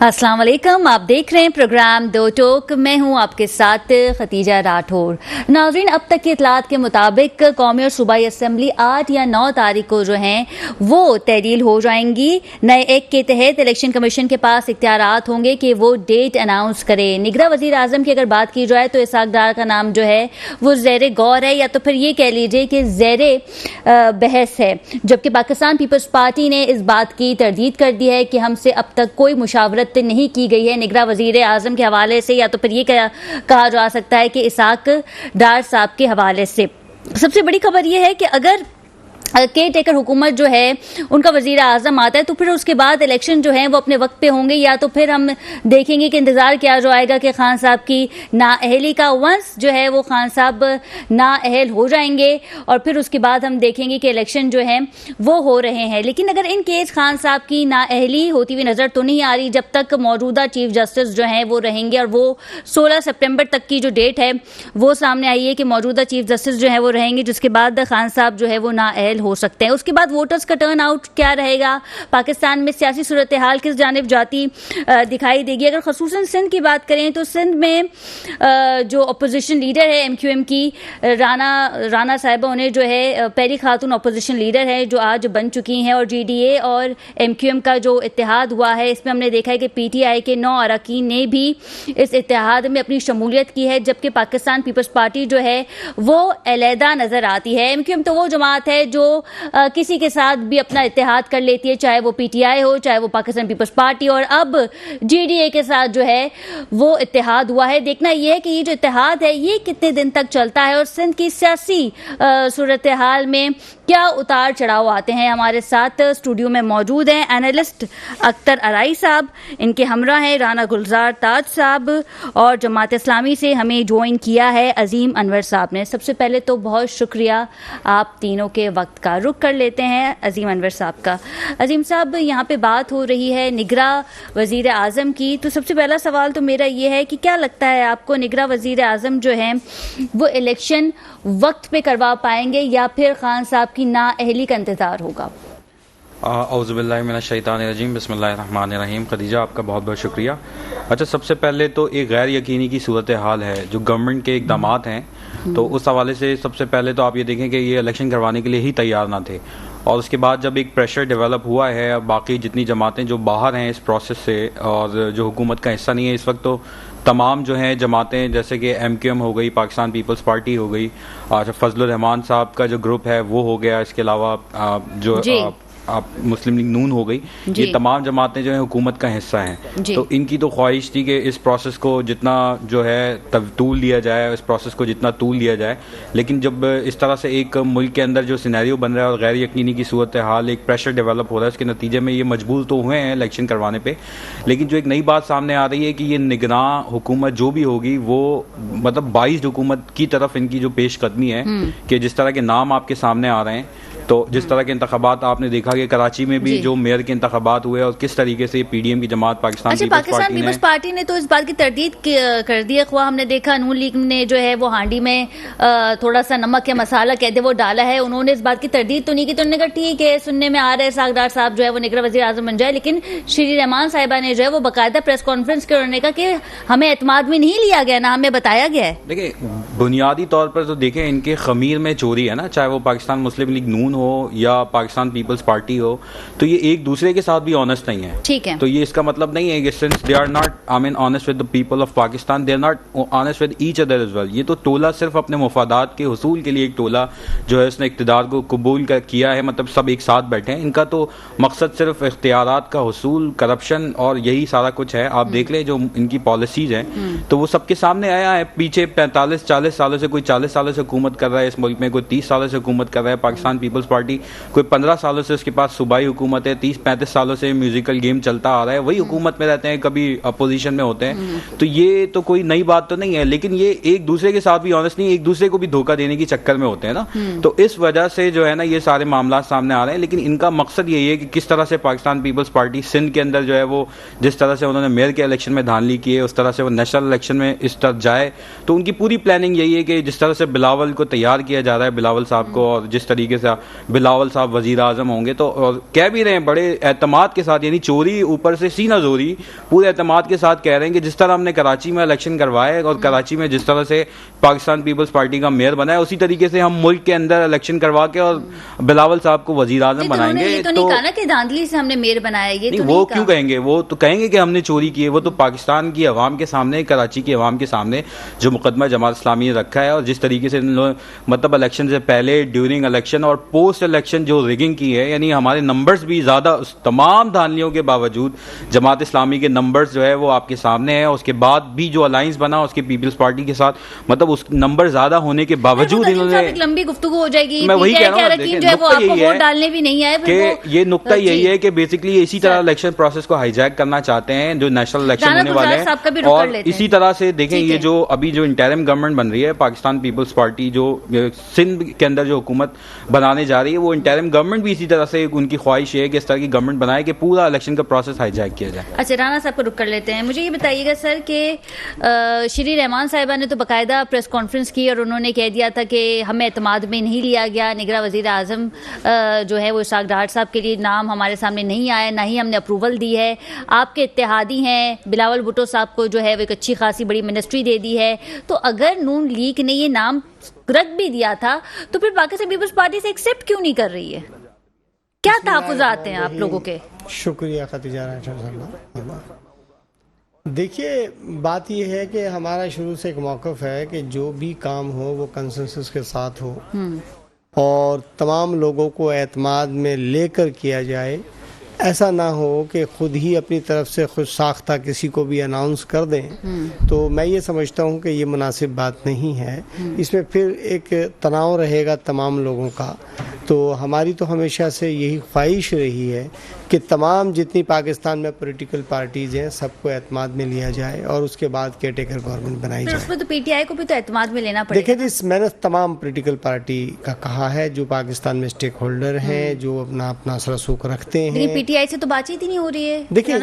अस्सलाम वालेकुम, आप देख रहे हैं प्रोग्राम दो टोक। मैं हूं आपके साथ खतीजा राठौर। नाज़रीन, अब तक की इतलात के मुताबिक कौमी और सूबाई असम्बली 8 या 9 तारीख को जो हैं वो तहलील हो जाएंगी। नए एक्ट के तहत इलेक्शन कमीशन के पास इख्तियारात होंगे कि वो डेट अनाउंस करे। निगरां वज़ीर आज़म की अगर बात की जाए तो इसहाक डार का नाम जो है वो ज़ेर गौर है, या तो फिर ये कह लीजिए कि ज़ेर बहस है, जबकि पाकिस्तान पीपल्स पार्टी ने इस बात की तरदीद कर दी है कि हमसे अब तक कोई मुशावरत नहीं की गई है निगरां वज़ीर आज़म के हवाले से, या तो फिर ये कहा जा सकता है कि इसहाक डार साहब के हवाले से। सबसे बड़ी खबर यह है कि अगर केयर टेकर हुकूमत जो है उनका वज़ीर आज़म आता है तो फिर उसके बाद इलेक्शन जो है वो अपने वक्त पे होंगे, या तो फिर हम देखेंगे कि इंतज़ार किया जाएगा कि खान साहब की नाअहली का। वंस जो है वो खान साहब नाअहल हो जाएंगे और फिर उसके बाद हम देखेंगे कि इलेक्शन जो है वो हो रहे हैं। लेकिन अगर इन केस खान साहब की नाअहली होती हुई नज़र तो नहीं आ रही जब तक मौजूदा चीफ जस्टिस जो हैं वो रहेंगे, और वो 16 सितंबर तक की जो डेट है वो सामने आई है कि मौजूदा चीफ जस्टिस जो है वो रहेंगे, जिसके बाद खान साहब जो है वो नाअहल हो सकते हैं। उसके बाद वोटर्स का टर्न आउट क्या रहेगा, पाकिस्तान में सियासी सूरत हाल किस जानिब जाती दिखाई देगी। अगर खसूसन सिंध की बात करें तो सिंध में जो अपोजिशन लीडर है MQM की राना साहिबा, उन्हें जो है पहली खातून अपोजिशन लीडर है जो आज बन चुकी हैं, और GDA और MQM का जो इत्तेहाद हुआ है इसमें हमने देखा है कि PTI के 9 अरकान ने भी इस इत्तेहाद में अपनी शमूलियत की है, जबकि पाकिस्तान पीपल्स पार्टी जो है वो अलहदा नजर आती है। MQM तो वो जमात है जो किसी के साथ भी अपना इत्तेहाद कर लेती है, चाहे वो PTI हो चाहे वो पाकिस्तान पीपल्स पार्टी, और अब GDA के साथ जो है वो इत्तेहाद हुआ है। देखना यह है कि ये जो इत्तेहाद है ये कितने दिन तक चलता है और सिंध की सियासी सूरत हाल में क्या उतार चढ़ाव आते हैं। हमारे साथ स्टूडियो में मौजूद हैं एनालिस्ट अख्तर अराई साहब, इनके हमरा हैं राना गुलजार ताज साहब, और जमात इस्लामी से हमें ज्वाइन किया है अजीम अनवर साहब ने। सबसे पहले तो बहुत शुक्रिया आप तीनों के वक्त का। रुख कर लेते हैं अजीम अनवर साहब का। अजीम साहब, यहाँ पे बात हो रही है निगरां वज़ीर आज़म की, तो सबसे पहला सवाल तो मेरा ये है कि क्या लगता है आपको निगरां वज़ीर आज़म जो है वो इलेक्शन वक्त पे करवा पाएंगे या फिर खान साहब की नाअहली का इंतज़ार होगा? औज़ुबिल्लाहि मिनश्शैतानिर्रजीम, बिस्मिल्लाहिर्रहमानिर्रहीम। खदीजा, आपका बहुत बहुत शुक्रिया। अच्छा, सबसे पहले तो एक गैर यकीनी की सूरत हाल है जो गवर्नमेंट के इक़दामात हैं, तो उस हवाले से सबसे पहले तो आप ये देखें कि ये इलेक्शन करवाने के लिए ही तैयार ना थे, और उसके बाद जब एक प्रेशर डेवलप हुआ है, बाकी जितनी जमातें जो बाहर हैं इस प्रोसेस से और जो हुकूमत का हिस्सा नहीं है इस वक्त, तो तमाम जो हैं जमातें जैसे कि MQM हो गई, पाकिस्तान पीपल्स पार्टी हो गई, फजलुर रहमान साहब का जो ग्रुप है वो हो गया, इसके अलावा जो मुस्लिम लीग नून हो गई, ये तमाम जमातें जो हैं हुकूमत का हिस्सा हैं। तो इनकी तो ख्वाहिश थी कि इस प्रोसेस को जितना जो है तूल दिया जाए, इस प्रोसेस को जितना तूल दिया जाए, लेकिन जब इस तरह से एक मुल्क के अंदर जो सिनेरियो बन रहा है और गैर यकीनी की सूरत हाल, एक प्रेशर डेवलप हो रहा है, उसके नतीजे में ये मजबूर तो हुए हैं इलेक्शन करवाने पर। लेकिन जो एक नई बात सामने आ रही है कि ये निगरां हुकूमत जो भी होगी वो मतलब 22 हुकूमत की तरफ इनकी जो पेशकदमी है कि जिस तरह के नाम आपके सामने आ रहे हैं, तो जिस तरह के इंतखाबात आपने देखा कि कराची में भी जो मेयर के इंतखाबात हुए और किस तरीके से PDM की जमात पाकिस्तान पीपल्स पार्टी ने तो इस बात की तरदीद कर दी है। हमने देखा नून लीग ने जो है वो हांडी में थोड़ा सा नमक या मसाला कहते वो डाला है, उन्होंने इस बात की तरदीद तो नहीं की। तो उन्होंने कहा ठीक है, सुनने में आ रहा है इसहाक डार साहब जो है वो निगरां वज़ीर आज़म बन जाए, लेकिन श्री रहमान साहिबा ने जो है वो बाकायदा प्रेस कॉन्फ्रेंस कर उन्होंने कहा कि हमें एतमाद में नहीं लिया गया, ना हमें बताया गया है। देखिए, बुनियादी तौर पर तो देखें इनके खमीर में चोरी है ना, चाहे वो पाकिस्तान मुस्लिम लीग नून हो या पाकिस्तान पीपल्स पार्टी हो, तो ये एक दूसरे के साथ भी ऑनेस्ट नहीं है। ठीक है, तो ये इसका मतलब नहीं है कि since they are not honest with the people of Pakistan, they are not honest with each other as well. ये तो टोला सिर्फ अपने मुफादात के हुसूल के लिए एक टोला जो है उसने इक़्तिदार को कबूल किया है, मतलब सब एक साथ बैठे हैं। इनका तो मकसद सिर्फ इख्तियारात का हुसूल, करप्शन और यही सारा कुछ है। आप देख लें जो इनकी पॉलिसीज हैं तो वो सबके सामने आया है। पीछे 45-40 सालों से, कोई 40 सालों से हुकूमत कर रहा है इस मुल्क में, कोई 30 सालों से हुकूमत कर रहा है पाकिस्तान पीपल्स पार्टी, कोई 15 सालों से उसके पास सूबाई हुकूमत है, 30-35 सालों से म्यूजिकल गेम चलता आ रहा है, वही हुकूमत में रहते हैं, कभी अपोजिशन में होते हैं। तो ये तो कोई नई बात तो नहीं है, लेकिन ये एक दूसरे के साथ भी ऑनेस्ट नहीं, एक दूसरे को भी धोखा देने की चक्कर में होते हैं ना। तो इस वजह से जो है ना ये सारे मामला सामने आ रहे हैं। लेकिन इनका मकसद यही है कि किस तरह से पाकिस्तान पीपल्स पार्टी सिंध के अंदर जो है वो जिस तरह से उन्होंने मेयर के इलेक्शन में धांधली की है उस तरह से वो नेशनल इलेक्शन में इस तरह जाए। तो उनकी पूरी प्लानिंग यही है कि जिस तरह से बिलावल को तैयार किया जा रहा है, बिलावल साहब को, और जिस तरीके से बिलावल साहब वजीर आजम होंगे। तो और कह भी रहे हैं बड़े एतमाद के साथ, यानी चोरी ऊपर से सीना जोरी, पूरे एतमाद के साथ कह रहे हैं कि जिस तरह हमने कराची में इलेक्शन करवाए और कराची में जिस तरह से पाकिस्तान पीपल्स पार्टी का मेयर बना है, उसी तरीके से हम मुल्क के अंदर इलेक्शन करवा के और बिलावल साहब को वजीर आजम बनाएंगे। ये तो नहीं कहा ना कि धांधली से हमने मेयर बनाया, ये तो वो क्यों कहेंगे? वो तो कहेंगे कि हमने चोरी की है। वो तो पाकिस्तान की अवाम के सामने, कराची की अवाम के सामने जो मुकदमा जमात इस्लामी ने रखा है और जिस तरीके से मतलब इलेक्शन से पहले, ड्यूरिंग इलेक्शन और पोस्ट इलेक्शन जो रिगिंग की है, यानी हमारे नंबर्स भी ज़्यादा, तमाम धांधलियों के बावजूद जमात इस्लामी के नंबर्स जो है वो आपके सामने है। उसके बाद भी जो अलायंस बना उसके पीपल्स पार्टी के साथ, मतलब उस नंबर ज़्यादा होने के बावजूद इन्होंने, लंबी गुफ्तगू हो जाएगी। मैं वही कह रहा हूँ, वोट डालने भी नहीं आए कि ये नुक्ता यही है कि बेसिकली इसी तरह इलेक्शन प्रोसेस को हाईजैक करना चाहते हैं जो नेशनल इलेक्शन होने वाले हैं। और इसी तरह से देखें, ये जो अभी जो इंटरिम गवर्नमेंट बन रही है पाकिस्तान पीपल्स पार्टी, जो सिंध के अंदर जो हुकूमत बनाने जा रही है, वो इंटरिम गवर्नमेंट भी इसी तरह से उनकी ख्वाहिश है कि इस तरह की गवर्नमेंट बनाए कि पूरा इलेक्शन का प्रोसेस हाईजैक किया जाए। अच्छा, राना साहब को रुक कर लेते हैं। मुझे ये बताइएगा सर कि श्री रहमान साहिबा ने तो बाकायदा प्रेस कॉन्फ्रेंस की और उन्होंने कह दिया था कि हमें एतमाद में नहीं लिया गया, निगरां वज़ीर आज़म जो है वो इसाक डार साहब के लिए नाम हमारे सामने नहीं आया, ना ही हमने अप्रूवल दी है। आपके इत्तेहादी हैं बिलावल भुट्टो साहब को जो है वो एक अच्छी खासी बड़ी मिनिस्ट्री दे दी है। तो अगर नून लीग ने ये नाम रद्द भी दिया था तो फिर पाकिस्तान पीपल्स पार्टी से एक्सेप्ट क्यों नहीं कर रही है? क्या तहफ़्फ़ुज़ात हैं आप लोगों के? शुक्रिया खतीजा राठौर। देखिए, बात यह है कि हमारा शुरू से एक मौक़िफ़ है कि जो भी काम हो वो कंसेंसस के साथ हो और तमाम लोगों को एतमाद में लेकर किया जाए। ऐसा ना हो कि ख़ुद ही अपनी तरफ से खुद साख्ता किसी को भी अनाउंस कर दें। तो मैं ये समझता हूँ कि ये मुनासिब बात नहीं है। इसमें फिर एक तनाव रहेगा तमाम लोगों का। तो हमारी तो हमेशा से यही ख्वाहिश रही है कि तमाम जितनी पाकिस्तान में पॉलिटिकल पार्टीज़ हैं सबको एतमाद में लिया जाए और उसके बाद केयरटेकर गवर्नमेंट बनाई जाए। उसमें तो पीटीआई को भी तो एतमाद में लेना पड़ेगा। देखिए जी, मैंने तमाम पॉलिटिकल पार्टी का कहा है जो पाकिस्तान में स्टेक होल्डर हैं, जो अपना अपना सरसूख रखते हैं। पीटीआई से तो बातचीत ही नहीं हो रही है। देखिए,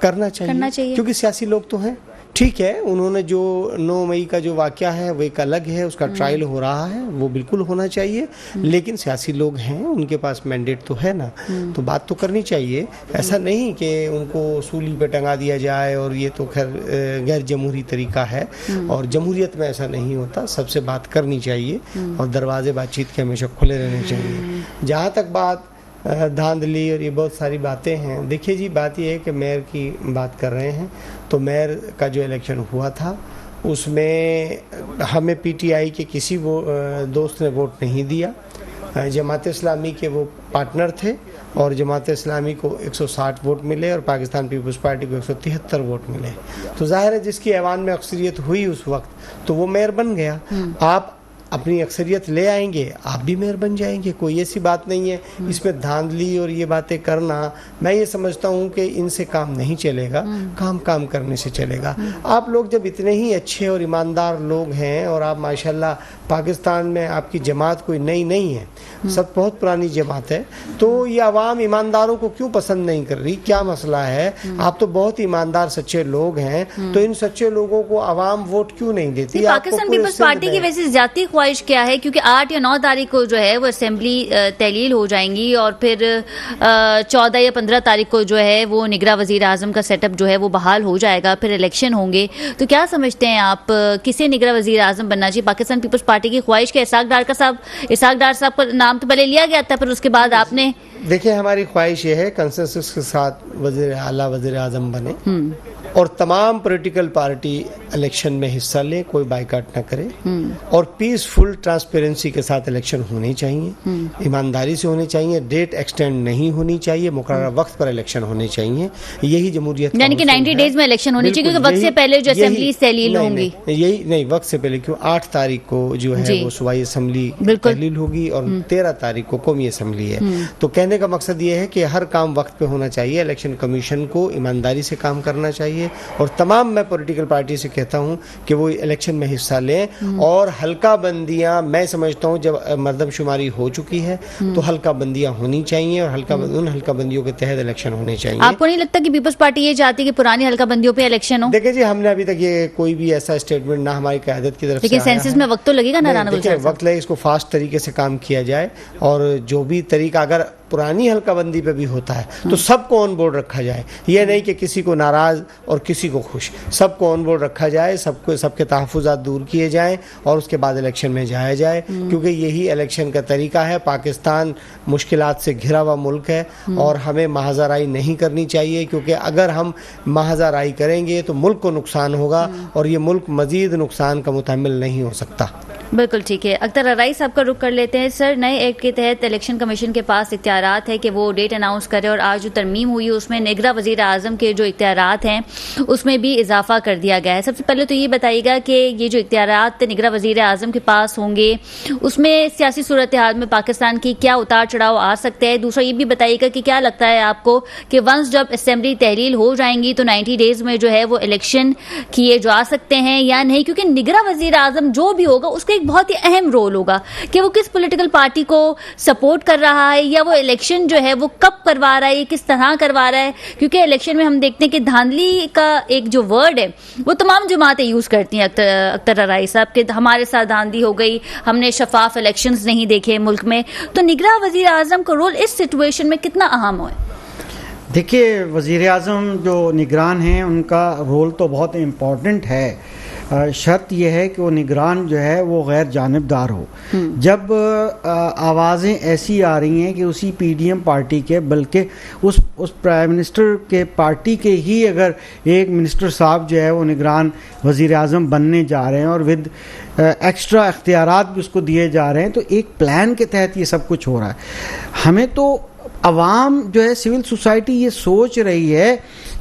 करना चाहिए क्योंकि सियासी लोग तो हैं। ठीक है, उन्होंने जो 9 मई का जो वाक़या है वो एक अलग है, उसका ट्रायल हो रहा है, वो बिल्कुल होना चाहिए। लेकिन सियासी लोग हैं, उनके पास मैंडेट तो है ना, तो बात तो करनी चाहिए। ऐसा नहीं कि उनको सूली पे टंगा दिया जाए, और ये तो खैर गैर जमहूरी तरीका है और जमहूरियत में ऐसा नहीं होता। सबसे बात करनी चाहिए और दरवाजे बातचीत के हमेशा खुले रहने चाहिए। जहाँ तक बात धांधली और ये बहुत सारी बातें हैं, देखिए जी, बात ये है कि मेयर की बात कर रहे हैं, तो मेयर का जो इलेक्शन हुआ था उसमें हमें पीटीआई के किसी दोस्त ने वोट नहीं दिया। जमात इस्लामी के वो पार्टनर थे और जमात इस्लामी को 160 वोट मिले और पाकिस्तान पीपल्स पार्टी को 173 वोट मिले। तो जाहिर है जिसकी ऐवान में अक्सरियत हुई उस वक्त तो वो मेयर बन गया। आप अपनी अक्सरियत ले आएंगे, आप भी मेयर बन जाएंगे, कोई ऐसी बात नहीं है। इसमें धांधली और ये बातें करना, मैं ये समझता हूँ कि इनसे काम नहीं चलेगा, काम करने से चलेगा। आप लोग जब इतने ही अच्छे और ईमानदार लोग हैं और आप माशाल्लाह पाकिस्तान में आपकी जमात कोई नई नहीं है, सब बहुत पुरानी जमात है, तो ये आवाम ईमानदारों को क्यों पसंद नहीं कर रही? क्या मसला है? आप तो बहुत ईमानदार सच्चे लोग हैं, तो इन सच्चे लोगों को आवाम वोट क्यों नहीं देती? पाकिस्तान पीपल्स पार्टी की वैसे जाती ख्वाहिश क्या है? क्योंकि 8 या 9 तारीख को जो है वो असेंबली तहलील हो जाएंगी और फिर 14 या 15 तारीख को जो है वो निगरां वज़ीर आज़म का सेटअप जो है वो बहाल हो जाएगा, फिर इलेक्शन होंगे। तो क्या समझते हैं आप, किसे निगरां वज़ीर आज़म बनना चाहिए? पाकिस्तान पीपल्स पार्टी की ख्वाहिश के इसाक डार साहब का नाम तो पहले लिया गया था, फिर उसके बाद आपने, देखिए, हमारी ख्वाहिश ये है कंसेंसस के साथ वज़ीर आला वज़ीर आज़म बने और तमाम पॉलिटिकल पार्टी इलेक्शन में हिस्सा ले, कोई बाइकाट ना करे और पीसफुल ट्रांसपेरेंसी के साथ इलेक्शन होने चाहिए, ईमानदारी से होने चाहिए, डेट एक्सटेंड नहीं होनी चाहिए, मुकर्रर वक्त पर इलेक्शन होने चाहिए। यही जमहूरियत, यानी कि 90 डेज में इलेक्शन होनी चाहिए, क्योंकि वक्त से पहले जो असेंबली तहलील होंगी, यही नहीं, वक्त से पहले क्यों, 8 तारीख को जो है वो सूबाई असेंबली तहलील होगी और 13 तारीख को कौमी असेंबली है। तो कहने का मकसद ये है कि हर काम वक्त पे होना चाहिए, इलेक्शन कमीशन को ईमानदारी से काम करना चाहिए। चाहिए। और तमाम मैं पॉलिटिकल पार्टी से कहता हूँ कि वो इलेक्शन में हिस्सा लें और हल्का बंदियाँ, मैं समझता हूँ जब मरदमशुमारी हो चुकी है तो हल्का बंदियाँ होनी चाहिए और उन हल्का बंदियों के तहत इलेक्शन होने चाहिए। आपको नहीं लगता कि पीपल्स पार्टी ये चाहती है कि पुरानी हल्का बंदियों पे इलेक्शन हो? देखिए जी, हमने अभी तक ये कोई भी ऐसा स्टेटमेंट ना हमारी क़यादत की तरफ से लेकिन सेंसस में वक्त तो लगेगा ना राना गुलजार साहब? वक्त लगे, इसको फास्ट तरीके से काम किया जाए और जो भी तरीका अगर पुरानी हल्काबंदी पे भी होता है तो सबको ऑन बोर्ड रखा जाए। ये नहीं कि किसी को नाराज और किसी को खुश, सबको ऑन बोर्ड रखा जाए, सबको सबके तहफ़्फ़ुज़ात दूर किए जाएं और उसके बाद इलेक्शन में जाया जाए, क्योंकि यही इलेक्शन का तरीका है। पाकिस्तान मुश्किलात से घिरा हुआ मुल्क है और हमें महाज़ाराई नहीं करनी चाहिए, क्योंकि अगर हम महाज़ाराई करेंगे तो मुल्क को नुकसान होगा और ये मुल्क मज़ीद नुकसान का मुतहम्मिल नहीं हो सकता। बिल्कुल ठीक है। अख्तर अराई साहब का रुख कर लेते हैं। सर, नए एक्ट के तहत इलेक्शन कमीशन के पास इख्तियारात है कि वो डेट अनाउंस करे और आज जो तरमीम हुई है उसमें निगरां वज़ीर आज़म के जो इख्तियारात हैं उसमें भी इजाफा कर दिया गया है। सबसे पहले तो ये बताइएगा कि ये जो इख्तियारात निगरां वज़ीर आज़म के पास होंगे उसमें सियासी सूरत हाल में पाकिस्तान की क्या उतार चढ़ाव आ सकते हैं? दूसरा ये भी बताइएगा कि क्या लगता है आपको कि वंस जब असेंबली तहलील हो जाएंगी तो 90 डेज में जो है वो इलेक्शन किए जा सकते हैं या नहीं? क्योंकि निगरां वज़ीर आज़म जो भी होगा उसका बहुत ही अहम रोल होगा कि वो किस पॉलिटिकल पार्टी को सपोर्ट कर रहा है या वो इलेक्शन जो है वो कब करवा रहा है, किस तरह करवा रहा है। क्योंकि इलेक्शन में हम देखते हैं कि धांधली का एक जो वर्ड है वो तमाम जमातें यूज करती हैं। अख्तर अराई साहब के हमारे साथ धांधली हो गई, हमने शफाफ इलेक्शंस नहीं देखे मुल्क में, तो निगरां वजीर आजम का रोल इस सिचुएशन में कितना अहम है? देखिए, वज़ीर आज़म जो निगरान हैं उनका रोल तो बहुत इम्पॉर्टेंट है। शर्त यह है कि वो निगरान जो है वो गैर जानिबदार हो। जब आवाज़ें ऐसी आ रही हैं कि उसी पीडीएम पार्टी के, बल्कि उस प्राइम मिनिस्टर के पार्टी के ही अगर एक मिनिस्टर साहब जो है वो निगरान वज़ीर आज़म बनने जा रहे हैं और विद एक्स्ट्रा इख्तियारात भी उसको दिए जा रहे हैं, तो एक प्लान के तहत ये सब कुछ हो रहा है। हमें तो अवाम जो है, सिविल सोसाइटी ये सोच रही है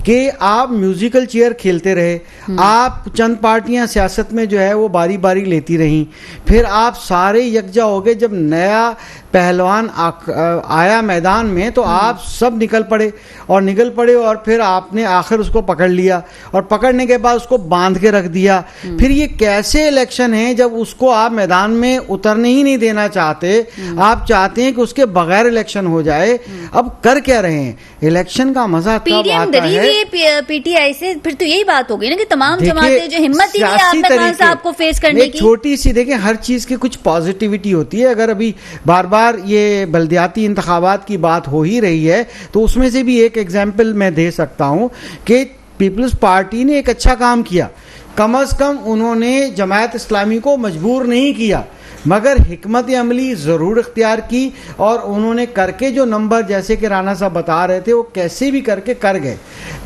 कि आप म्यूजिकल चेयर खेलते रहे, आप चंद पार्टियां सियासत में जो है वो बारी बारी लेती रहीं, फिर आप सारे यकजा हो गए। जब नया पहलवान आया मैदान में तो आप सब निकल पड़े और फिर आपने आखिर उसको पकड़ लिया और पकड़ने के बाद उसको बांध के रख दिया। फिर ये कैसे इलेक्शन है जब उसको आप मैदान में उतरने ही नहीं देना चाहते? आप चाहते हैं कि उसके बगैर इलेक्शन हो जाए। अब कर क्या रहे हैं? इलेक्शन का मजा तब आता है पीटीआई से। फिर तो यही बात हो गई ना कि तमाम जमातें जो हिम्मत ही नहीं आपने खान साहब को फेस करने की। छोटी सी देखें, हर चीज की कुछ पॉजिटिविटी होती है। अगर अभी बार बार ये बल्दियाती इंतखाबात की बात हो ही रही है तो उसमें से भी एक एग्जाम्पल मैं दे सकता हूं कि पीपल्स पार्टी ने एक अच्छा काम किया। कम अज कम उन्होंने जमात इस्लामी को मजबूर नहीं किया, मगर हिकमत अमली ज़रूर इख्तियार की और उन्होंने करके जो नंबर, जैसे कि राना साहब बता रहे थे, वो कैसे भी करके कर गए।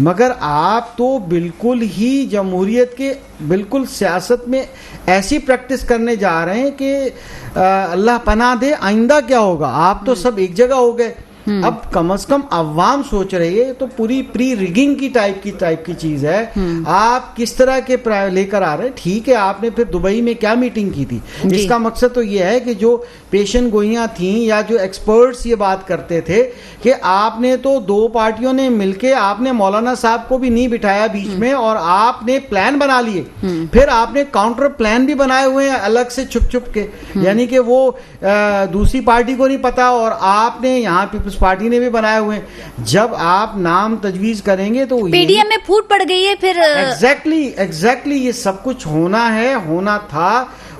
मगर आप तो बिल्कुल ही जमहूरियत के बिल्कुल सियासत में ऐसी प्रैक्टिस करने जा रहे हैं कि अल्लाह पनाह दे आइंदा क्या होगा। आप तो सब एक जगह हो गए। अब कम से कम अवाम सोच रही है, तो पूरी प्री रिगिंग की टाइप की चीज है। आप किस तरह के लेकर आ रहे हैं? ठीक है, आपने फिर दुबई में क्या मीटिंग की थी? इसका मकसद तो ये है कि जो पेशन गोइयां थी या जो एक्सपर्ट्स ये बात करते थे कि आपने तो दो पार्टियों ने मिलके आपने मौलाना साहब को भी नहीं बिठाया बीच में और आपने प्लान बना लिए, फिर आपने काउंटर प्लान भी बनाए हुए हैं अलग से छुप के, यानी कि वो दूसरी पार्टी को नहीं पता और आपने यहाँ पीपल्स पार्टी ने भी बनाए हुए हैं। जब आप नाम तजवीज करेंगे तो पीडीएम में फूट पड़ गई है। फिर एग्जैक्टली ये सब कुछ होना था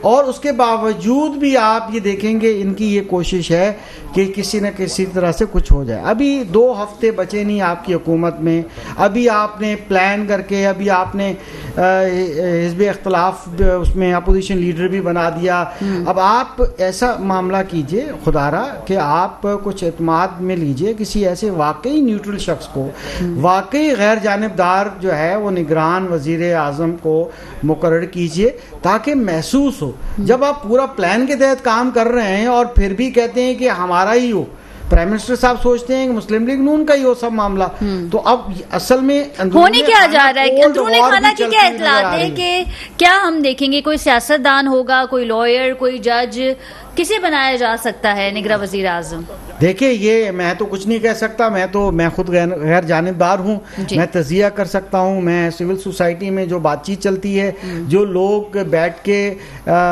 और उसके बावजूद भी आप ये देखेंगे इनकी ये कोशिश है कि किसी न किसी तरह से कुछ हो जाए। अभी 2 हफ्ते बचे नहीं आपकी हुकूमत में, अभी आपने प्लान करके अभी आपने हिज़्ब इख्तिलाफ उसमें अपोजिशन लीडर भी बना दिया। अब आप ऐसा मामला कीजिए खुदारा कि आप कुछ एतमाद में लीजिए किसी ऐसे वाकई न्यूट्रल शख्स को, वाकई गैर जानिबदार जो है वो निगरान वज़ीर आज़म को मुकर्रर कीजिए ताकि महसूस हो। जब आप पूरा प्लान के तहत काम कर रहे हैं और फिर भी कहते हैं कि हमारा ही हो, प्राइम मिनिस्टर साहब सोचते हैं कि मुस्लिम लीग नून का ही हो सब मामला, तो अब असल में होने क्या जा रहा है? अंदरूनी खाना की क्या इत्तलात है कि क्या हम देखेंगे कोई सियासतदान होगा, कोई लॉयर, कोई जज, किसे बनाया जा सकता है निगरां वज़ीर आज़म? देखिए, ये मैं तो कुछ नहीं कह सकता, मैं खुद गैर जानिबदार हूँ, मैं तजिया कर सकता हूँ। मैं सिविल सोसाइटी में जो बातचीत चलती है, जो लोग बैठ के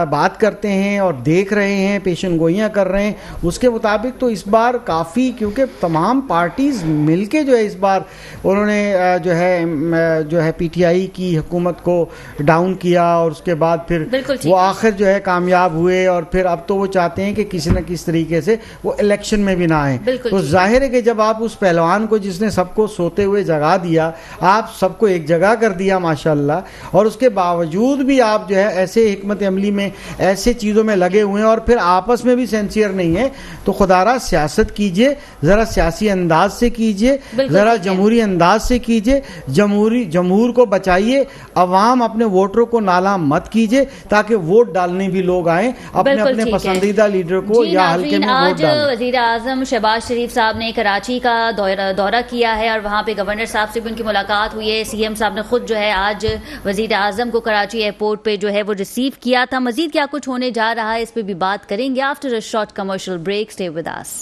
बात करते हैं और देख रहे हैं, पेशन गोइयाँ कर रहे हैं, उसके मुताबिक तो इस बार काफ़ी, क्योंकि तमाम पार्टीज़ मिलके जो है इस बार उन्होंने जो है पीटीआई की हुकूमत को डाउन किया और उसके बाद फिर वो आखिर जो है कामयाब हुए और फिर अब तो वो चाहते हैं कि किसी न किसी तरीके से वो इलेक्शन में भी ना आए। तो जाहिर है कि जब आप उस पहलवान को जिसने सबको सोते हुए जगा दिया, आप सबको एक जगह कर दिया माशाल्लाह, और उसके बावजूद भी आप जो है ऐसे हिकमत अमली में ऐसे चीज़ों में लगे हुए हैं और फिर आपस में भी सेंसियर नहीं है, तो खुदारा सियासत कीजिए, ज़रा सियासी अंदाज से कीजिए, ज़रा जमहूरी अंदाज से कीजिए, जमहूर को बचाइए, अवाम अपने वोटरों को नाला मत कीजिए ताकि वोट डालने भी लोग आए अपने अपने पसंदीदा लीडर को या हल्के में वोट डालें। वज़ीर आज़म शहबाज शरीफ साहब ने कराची का दौरा किया है और वहाँ पे गवर्नर साहब से भी उनकी मुलाकात हुई है। सीएम साहब ने खुद जो है आज वज़ीर आज़म को कराची एयरपोर्ट पे जो है वो रिसीव किया था। मजीद क्या कुछ होने जा रहा है, इस पे भी बात करेंगे after a short commercial break. Stay with us.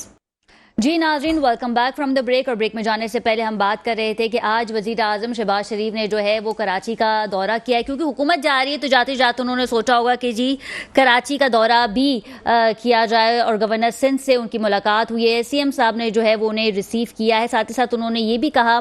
जी नाज़रीन, welcome back from the break. और ब्रेक में जाने से पहले हम बात कर रहे थे कि आज वज़ीर आज़म शहबाज शरीफ ने जो है वो कराची का दौरा किया है, क्योंकि हुकूमत जा रही है तो जाते जाते उन्होंने सोचा होगा कि जी कराची का दौरा भी किया जाए, और गवर्नर सिंध से उनकी मुलाकात हुई है। सीएम साहब ने जो है वो उन्हें रिसीव किया है। साथ ही साथ उन्होंने ये भी कहा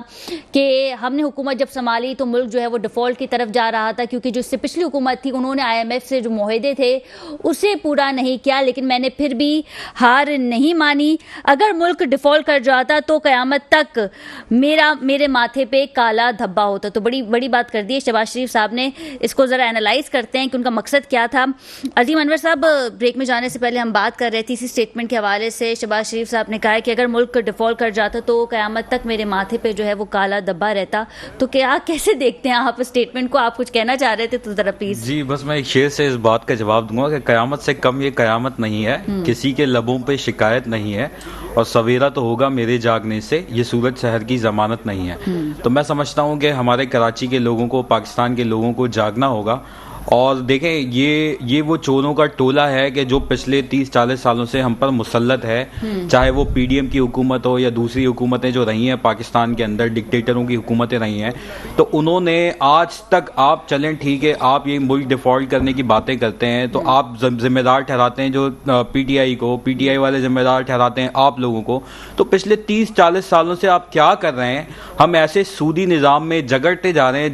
कि हमने हुकूमत जब संभाली तो मुल्क जो है वो डिफ़ॉल्ट की तरफ जा रहा था, क्योंकि जो इससे पिछली हुकूमत थी उन्होंने IMF से जो मुआहदे थे उसे पूरा नहीं किया, लेकिन मैंने फिर भी हार नहीं मानी। अगर मुल्क डिफ़ॉल्ट कर जाता तो क़यामत तक मेरे माथे पे काला धब्बा होता। तो बड़ी बात कर दी है शहबाज शरीफ साहब ने। इसको ज़रा एनालाइज करते हैं कि उनका मकसद क्या था। अजीम अनवर साहब, ब्रेक में जाने से पहले हम बात कर रहे थे इसी स्टेटमेंट के हवाले से। शहबाज शरीफ साहब ने कहा है कि अगर मुल्क डिफ़ॉल्ट कर जाता तो क़यामत तक मेरे माथे पे जो है वो काला धब्बा रहता। तो क्या कैसे देखते हैं आप स्टेटमेंट को? आप कुछ कहना चाह रहे थे तो ज़रा प्लीज़। जी, बस मैं एक शेर से इस बात का जवाब दूंगा कि क़यामत से कम ये क़यामत नहीं है, किसी के लबों पे शिकायत नहीं है, और सवेरा तो होगा मेरे जागने से, ये सूरज शहर की जमानत नहीं है। तो मैं समझता हूँ कि हमारे कराची के लोगों को, पाकिस्तान के लोगों को जागना होगा। और देखें, ये वो चोरों का टोला है कि जो पिछले 30-40 सालों से हम पर मुसल्लत है, चाहे वो PDM की हुकूमत हो या दूसरी हुकूमतें जो रही हैं पाकिस्तान के अंदर, डिक्टेटरों की हुकूमतें रही हैं, तो उन्होंने आज तक, आप चलें ठीक है, आप ये मुल्क डिफ़ॉल्ट करने की बातें करते हैं तो आप जिम्मेदार ठहराते हैं जो PTI को, PTI वाले जिम्मेदार ठहराते हैं आप लोगों को। तो पिछले 30-40 सालों से आप क्या कर रहे हैं? हम ऐसे सूदी निज़ाम में जगड़ते जा रहे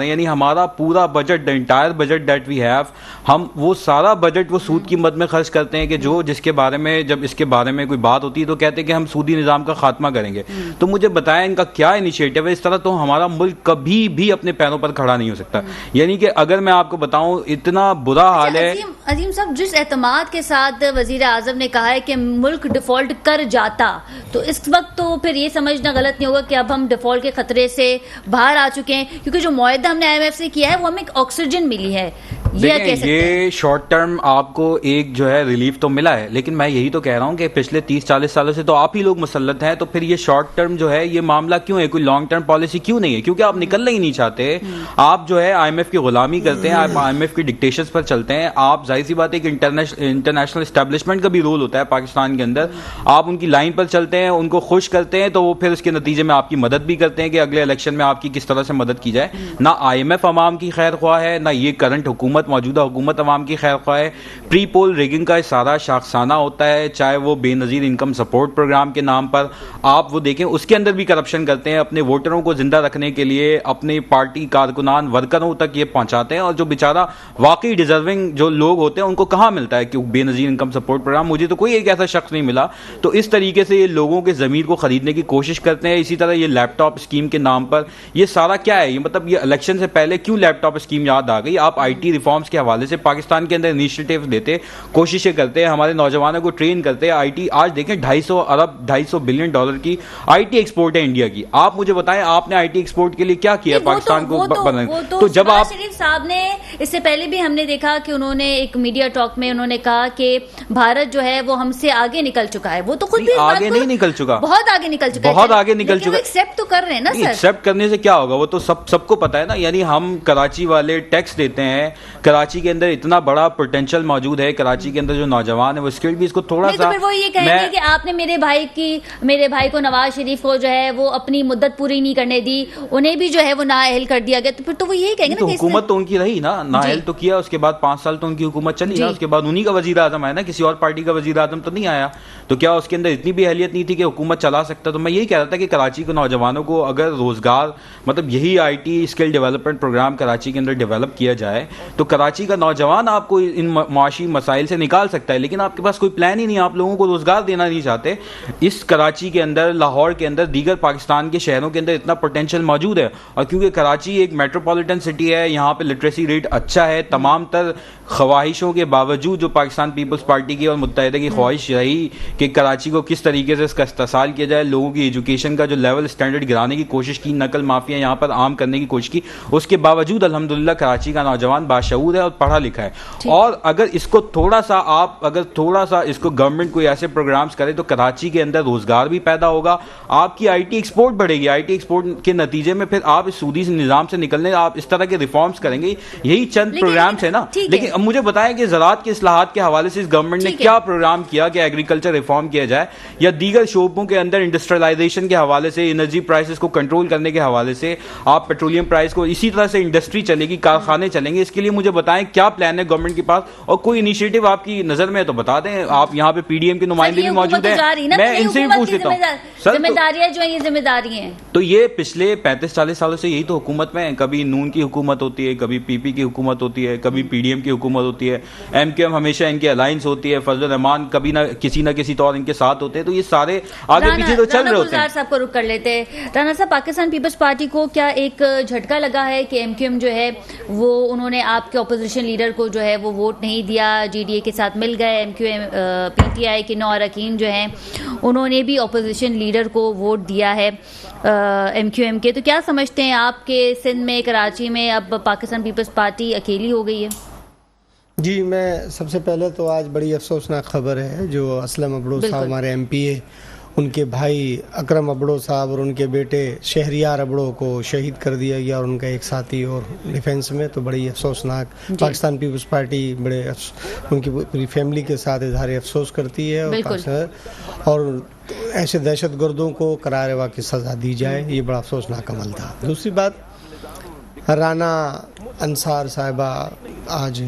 हैं, यानी हमारा पूरा budget, the entire budget that we have, हम वो सारा बजट वो सूद की मद में खर्च करते हैं कि जो जिसके बारे में, जब इसके बारे में कोई बात होती है तो कहते हैं कि हम सूदी निज़ाम का खात्मा करेंगे। तो मुझे बताएं इनका क्या इनिशिएटिव है? इस तरह तो हमारा मुल्क कभी भी अपने पैरों पर खड़ा नहीं हो सकता। यानी कि अगर मैं आपको बताऊं, इतना बुरा हाल है। अजीम साहब, जिस एतमाद के साथ वज़ीर आज़म ने कहा है कि मुल्क डिफ़ॉल्ट कर जाता, तो इस वक्त तो फिर ये समझना गलत नहीं होगा कि अब हम डिफ़ॉल्ट के खतरे से बाहर आ चुके हैं, क्योंकि जो मुआहदा हमने IMF से किया है वो हमें एक ऑक्सीजन मिली है। ये शॉर्ट टर्म आपको एक जो है रिलीफ तो मिला है, लेकिन मैं यही तो कह रहा हूँ कि पिछले 30-40 सालों से तो आप ही लोग मुसल्लत हैं, तो फिर ये शॉर्ट टर्म जो है ये मामला क्यों है? कोई लॉन्ग टर्म पॉलिसी क्यों नहीं है? क्योंकि आप निकलना ही नहीं चाहते। आप जो है IMF की गुलामी करते हैं, आप IMF की डिक्टेशंस पर चलते हैं। आप, जाहिर सी बात है कि इंटरनेशनल एस्टेब्लिशमेंट का भी रोल होता है पाकिस्तान के अंदर। आप उनकी लाइन पर चलते हैं, उनको खुश करते हैं, तो वो फिर उसके नतीजे में आपकी मदद भी करते हैं कि अगले इलेक्शन में आपकी किस तरह से मदद की जाए। ना IMF अवाम की खैर ख्वाह है, ना ये करंट हुकूमत, मौजूदा हुकूमत अवाम की खैर ख्वाह है। प्री पोल रिगिंग का सारा शाखसाना होता है, चाहे वो बेनज़ीर इनकम सपोर्ट प्रोग्राम के नाम पर आप वो देखें, उसके अंदर भी करप्शन करते हैं। अपने वोटरों को जिंदा रखने के लिए अपने पार्टी कारकुनान, वर्करों तक ये पहुंचाते हैं, और जो बेचारा वाकई डिजर्विंग जो लोग होते हैं उनको कहाँ मिलता है कि बेनज़ीर इनकम सपोर्ट प्रोग्राम? मुझे तो कोई एक ऐसा शख्स नहीं मिला। तो इस तरीके से ये लोगों के ज़मीर को खरीदने की कोशिश करते हैं। इसी तरह ये लैपटॉप स्कीम के नाम पर ये सारा क्या है? ये मतलब ये इलेक्शन से पहले क्यों लैपटॉप स्कीम याद आ गई? आप IT रिफॉर्म्स के हवाले से पाकिस्तान के अंदर इनिशिएटिव लेते, कोशिशें करते हैं, हमारे नौजवानों को ट्रेन करते हैं। IT आज देखें, 250 बिलियन डॉलर की IT एक्सपोर्ट है इंडिया की। आप मुझे बताएं, आपने IT एक्सपोर्ट के लिए क्या किया पाकिस्तान को बनाने? तो जब आप शरीफ साहब ने, इससे पहले भी हमने देखा कि उन्होंने एक मीडिया टॉक में उन्होंने कहा कि भारत जो है वो हमसे आगे निकल चुका है। वो तो खुद भी आगे नहीं निकल चुका, बहुत आगे निकल चुका है, बहुत आगे निकल चुका है। एक्सेप्ट तो कर रहे हैं ना सर। एक्सेप्ट करने से क्या होगा? वो तो सबको पता है ना। यानी हम कराची वाले टैक्स देते हैं, कराची के अंदर इतना बड़ा पोटेंशियल मौजूद है, कराची के अंदर जो नौजवान है वो स्किल्ड भी, इसको थोड़ा नहीं, सा तो फिर वो ये कहेंगे कि आपने मेरे भाई को नवाज शरीफ को जो है वो अपनी मुद्दत पूरी नहीं करने दी, उन्हें भी जो है वो नाअहल कर दिया गया, तो फिर तो वो यही कहेंगे तो ना। हुकूमत तो उनकी रही ना, नाअहल तो किया, उसके बाद 5 साल तो उनकी हुकूमत चली ना, उसके बाद उन्हीं का वजीर आजम आया ना, किसी और पार्टी का वजीर आजम तो नहीं आया। तो क्या उसके अंदर इतनी भी अहलियत नहीं थी कि हुकूमत चला सकता? तो मैं यही कह रहा था कि कराची के नौजवानों को अगर रोजगार, मतलब यही IT skill development program Karachi के अंदर डेवलप किया जाए तो कराची का नौजवान आपको इन माशी मसाइल से निकाल सकता है। लेकिन आपके पास कोई प्लान ही नहीं, आप लोगों को रोजगार देना नहीं चाहते। इस कराची के अंदर, लाहौर के अंदर, दीगर पाकिस्तान के शहरों के अंदर इतना पोटेंशियल मौजूद है, और क्योंकि कराची एक मेट्रोपॉलिटन सिटी है, यहाँ पे लिटरेसी रेट अच्छा है, तमाम तर ख्वाहिशों के बावजूद जो पाकिस्तान पीपल्स पार्टी की और मुत्तहिदा की ख्वाहिश रही कि कराची को किस तरीके से इसका इस्तेसाल किया जाए, लोगों की एजुकेशन का जो लेवल स्टैंडर्ड गिराने की कोशिश की, नकल माफिया यहाँ पर आम करने की कोशिश की, उसके बावजूद अल्हम्दुलिल्लाह कराची का नौजवान बाशऊर है और पढ़ा लिखा है। और अगर इसको थोड़ा सा इसको गवर्नमेंट कोई ऐसे प्रोग्राम्स करे तो कराची के अंदर रोजगार भी पैदा होगा, आपकी IT एक्सपोर्ट बढ़ेगी, IT एक्सपोर्ट के नतीजे में फिर आप इस सूदी निज़ाम से निकलने, आप इस तरह के रिफॉर्म्स करेंगे, यही चंद प्रोग्राम्स है ना। लेकिन अब मुझे बताएं कि ज़राअत के इस्लाहात के हवाले से इस गवर्नमेंट ने क्या प्रोग्राम किया कि एग्रीकल्चर रिफॉर्म किया जाए, या दीगर शोबों के अंदर इंडस्ट्रियलाइजेशन के हवाले से, एनर्जी प्राइसेस को कंट्रोल करने के हवाले से, आप पेट्रोलियम प्राइस को, इसी तरह से इंडस्ट्री चलेगी, कारखाने चलेंगे, इसके लिए मुझे बताएं क्या प्लान है गवर्नमेंट के पास, और कोई इनिशिएटिव आपकी नजर में है तो बता दें। आप यहाँ पे PDM के नुमाइंदे भी मौजूद हैं, मैं इनसे भी पूछ लेता हूँ सर, जिम्मेदारियां जो है ये जिम्मेदारी हैं। तो ये पिछले 35-40 सालों से यही तो हुकूमत में है, कभी नून की हुकूमत होती है, कभी PP की हुकूमत होती है, कभी PDM की हुकूमत होती है, MQM हमेशा इनकी अलायंस होती है, फजल रहमान कभी ना किसी तौर इनके साथ होते हैं, तो ये सारे आगे पीछे तो चल रहे होते हैं। साहब को रुक कर लेते हैं। राना साहब, पाकिस्तान पीपल्स पार्टी को क्या एक झटका लगा है कि MQM जो है वो, उन्होंने आपके ऑपोजिशन लीडर को जो है वो वोट नहीं दिया, GDA के साथ मिल गए, MQM PTI के 9 अरकान जो हैं उन्होंने भी ऑपोजिशन लीडर को वोट दिया है MQM के, तो क्या समझते हैं आपके सिंध में, कराची में अब पाकिस्तान पीपल्स पार्टी अकेली हो गई है? जी, मैं सबसे पहले तो आज बड़ी अफसोसनाक खबर है जो असलम अबड़ो साहब हमारे MPA, उनके भाई अकरम अबड़ो साहब और उनके बेटे शहरियार अबड़ो को शहीद कर दिया गया, और उनका एक साथी और डिफेंस में, तो बड़ी अफसोसनाक। पाकिस्तान पीपल्स पार्टी उनकी पूरी फैमिली के साथ इजहार अफसोस करती है, और ऐसे दहशतगर्दों को करारे वाक़ई सज़ा दी जाए, ये बड़ा अफसोसनाक अमल था। दूसरी बात, राना अंसार साहिबा आज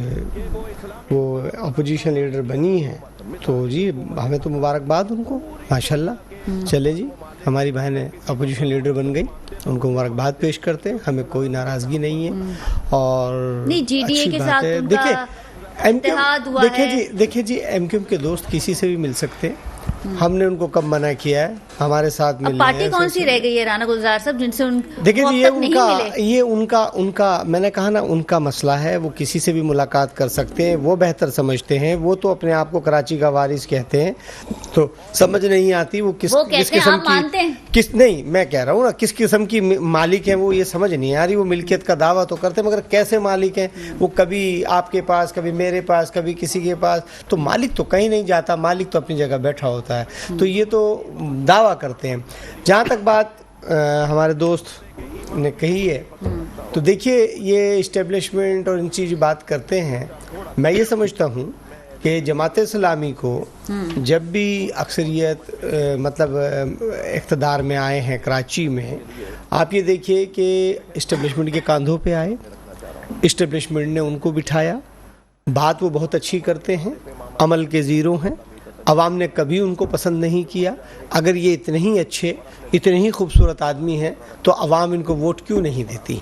वो अपोजिशन लीडर बनी है, तो जी हमें तो मुबारकबाद उनको, माशाल्लाह। चले जी, हमारी बहनें अपोजिशन लीडर बन गई, उनको मुबारकबाद पेश करते हैं, हमें कोई नाराज़गी नहीं है। और नहीं, GDA के साथ देखिए जी MQM के दोस्त किसी से भी मिल सकते हैं, हमने उनको कब मना किया है, हमारे साथ मिलने। पार्टी कौन सी रह गई है राना गुलजार साहब जिनसे देखिए जी, ये उनका मैंने कहा ना, उनका मसला है, वो किसी से भी मुलाकात कर सकते हैं, वो बेहतर समझते हैं, वो तो अपने आप को कराची का वारिस कहते हैं, तो समझ नहीं आती वो किस किस्म की, नहीं मैं कह रहा हूँ ना, किस किस्म की मालिक है वो, ये समझ नहीं आ रही। वो मिल्कियत का दावा तो करते हैं, मगर कैसे मालिक हैं वो, कभी आपके पास, कभी मेरे पास, कभी किसी के पास, तो मालिक तो कहीं नहीं जाता, मालिक तो अपनी जगह बैठा होता है। तो ये तो दावा करते हैं। जहाँ तक बात हमारे दोस्त ने कही है, तो देखिए ये इस्टेब्लिशमेंट और इन चीज़ बात करते हैं, मैं ये समझता हूँ कि जमात इस्लामी को जब भी अक्सरियत मतलब इक़्तिदार में आए हैं कराची में, आप ये देखिए कि इस्टेब्लिशमेंट के कंधों पे आए, इस्टेब्लिशमेंट ने उनको बिठाया, बात वो बहुत अच्छी करते हैं, अमल के ज़ीरो हैं, अवाम ने कभी उनको पसंद नहीं किया। अगर ये इतने ही अच्छे, इतने ही खूबसूरत आदमी हैं तो अवाम इनको वोट क्यों नहीं देती?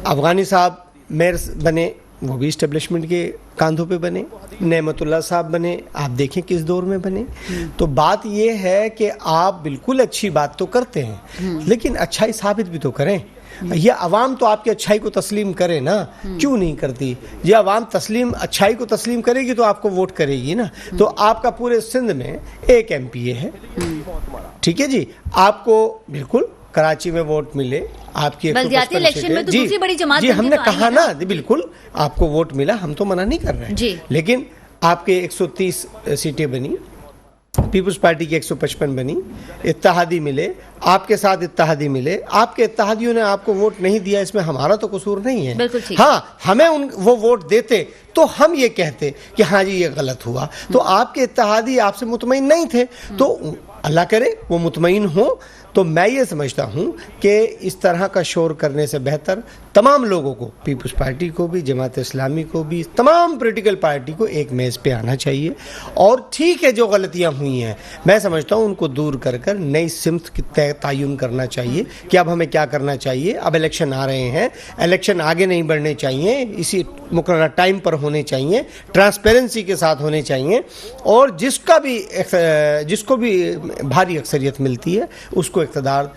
अफगानी साहब मेयर बने, वो भी इस्टेब्लिशमेंट के कंधों पे बने, नेमतुल्ला साहब बने, आप देखें किस दौर में बने। तो बात ये है कि आप बिल्कुल अच्छी बात तो करते हैं, लेकिन अच्छाई साबित भी तो करें। ये अवाम तो आपकी अच्छाई को तस्लीम करे ना, क्यों नहीं करती? ये अवाम अच्छाई को तस्लीम करेगी तो आपको वोट करेगी ना। तो आपका पूरे सिंध में एक MPA है, ठीक है जी, आपको बिल्कुल कराची में वोट मिले, आपकी इलेक्शन में तो दूसरी बड़ी जमात, जी हमने कहा ना, बिल्कुल आपको वोट मिला, हम तो मना नहीं कर रहे हैं, लेकिन आपके 130 सीटें बनी, पीपल्स पार्टी की 155 बनी, इत्तेहादी मिले, आपके साथ इत्तेहादी मिले, आपके इत्तेहादियों ने आपको वोट नहीं दिया, इसमें हमारा तो कसूर नहीं है। बिल्कुल ठीक। हाँ, हमें वो वोट देते तो हम ये कहते कि हाँ जी ये गलत हुआ। तो आपके इत्तेहादी आपसे मुतमईन नहीं थे, तो अल्लाह करे वो मुतमईन हो। तो मैं ये समझता हूँ कि इस तरह का शोर करने से बेहतर तमाम लोगों को, पीपल्स पार्टी को भी, जमात इस्लामी को भी, तमाम पॉलिटिकल पार्टी को एक मेज़ पे आना चाहिए। और ठीक है जो गलतियाँ हुई हैं मैं समझता हूँ उनको दूर कर कर नई सिमत की तयन करना चाहिए कि अब हमें क्या करना चाहिए। अब इलेक्शन आ रहे हैं, इलेक्शन आगे नहीं बढ़ने चाहिए, इसी मुकर्रर टाइम पर होने चाहिए, ट्रांसपेरेंसी के साथ होने चाहिए, और जिसको भी भारी अक्सरियत मिलती है उसको इक़्तिदार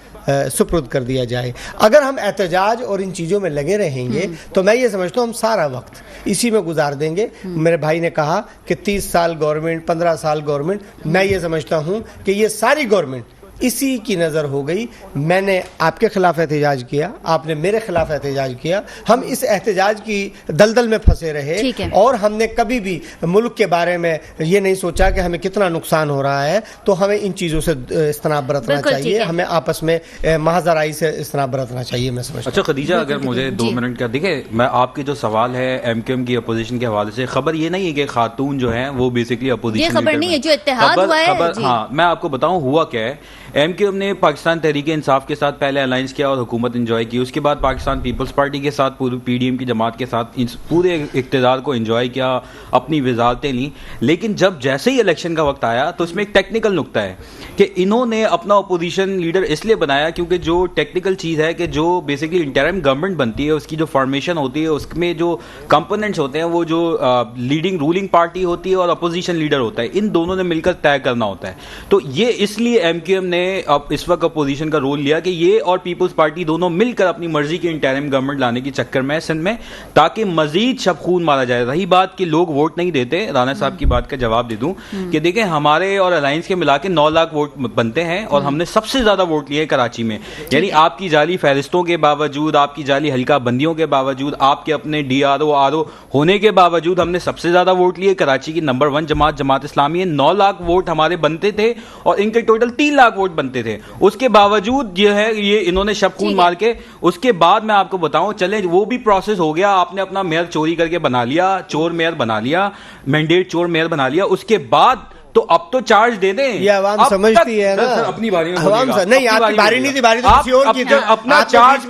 सुपुर्द कर दिया जाए। अगर हम एहतजाज और इन चीज़ों में लगे रहेंगे तो मैं ये समझता हूँ हम सारा वक्त इसी में गुजार देंगे। मेरे भाई ने कहा कि 30 साल गवर्नमेंट, 15 साल गवर्नमेंट, मैं ये समझता हूँ कि ये सारी गवर्नमेंट इसी की नज़र हो गई। मैंने आपके खिलाफ एहतजाज किया, आपने मेरे खिलाफ एहतजाज किया, हम इस एहतजाज की दलदल में फंसे रहे और हमने कभी भी मुल्क के बारे में ये नहीं सोचा कि हमें कितना नुकसान हो रहा है। तो हमें इन चीज़ों से इज्तनाब बरतना चाहिए, हमें आपस में महज़राई से इज्तनाब बरतना चाहिए, मैं समझता हूं। अच्छा खदीजा, अगर मुझे 2 मिनट का देखिए, मैं आपके जो सवाल है एमक्यूएम की अपोजिशन के हवाले से, खबर ये नहीं है कि खातून जो है वो बेसिकली अपोजिशन, ये खबर नहीं है, जो इत्तेहाद हुआ है। हाँ, मैं आपको बताऊं हुआ क्या है। एमक्यूएम ने पाकिस्तान तहरीक इंसाफ के साथ पहले अलायंस किया और हुकूमत एंजॉय की, उसके बाद पाकिस्तान पीपल्स पार्टी के साथ, पूरी पीडीएम की जमात के साथ इस पूरे इक़्तिदार को एंजॉय किया, अपनी वजारतें ली। लेकिन जब जैसे ही इलेक्शन का वक्त आया तो इसमें एक टेक्निकल नुक्ता है कि इन्होंने अपना अपोजिशन लीडर इसलिए बनाया क्योंकि जो टेक्निकल चीज़ है कि जो बेसिकली इंटरिम गवर्नमेंट बनती है उसकी जो फॉर्मेशन होती है उसमें जो कंपोनेंट्स होते हैं वो जो लीडिंग रूलिंग पार्टी होती है और अपोजिशन लीडर होता है, इन दोनों ने मिलकर तय करना होता है। तो ये इसलिए एमक्यूएम ने अब इस वक्त अपोजिशन का रोल लिया कि ये और पीपल्स पार्टी दोनों मिलकर अपनी मर्जी की इंटरिम गवर्नमेंट लाने के चक्कर में सिंध में, ताकि मजीद शबखून मारा जाए। रही बात कि लोग वोट नहीं देते, राना साहब की बात का जवाब दे दूं कि देखें हमारे और अलायंस के मिला के 9 लाख वोट बनते हैं और हमने सबसे ज्यादा वोट लिए कराची में। यानी आपकी जाली फहरिस्तों के बावजूद, आपकी जाली हल्का बंदियों के बावजूद, आपके अपने डीआरओ आरओ होने के बावजूद हमने सबसे ज्यादा वोट लिए। कराची की नंबर 1 जमात इस्लामी है, 9 लाख वोट हमारे बनते थे और इनके टोटल 3 लाख वोट बनते थे। उसके बावजूद जो है ये इन्होंने शबखून मार के, उसके बाद मैं आपको बताऊं, चले वो भी प्रोसेस हो गया, आपने अपना मेयर चोरी करके बना लिया, चोर मेयर बना लिया, मैंडेट चोर मेयर बना लिया, उसके बाद तो अब तो चार्ज दे दें। ये आवाम समझती है ना, अपनी बारी में आवाम नहीं, आपकी बारी नहीं थी, बारी तो किसी और की थी। अपना चार्ज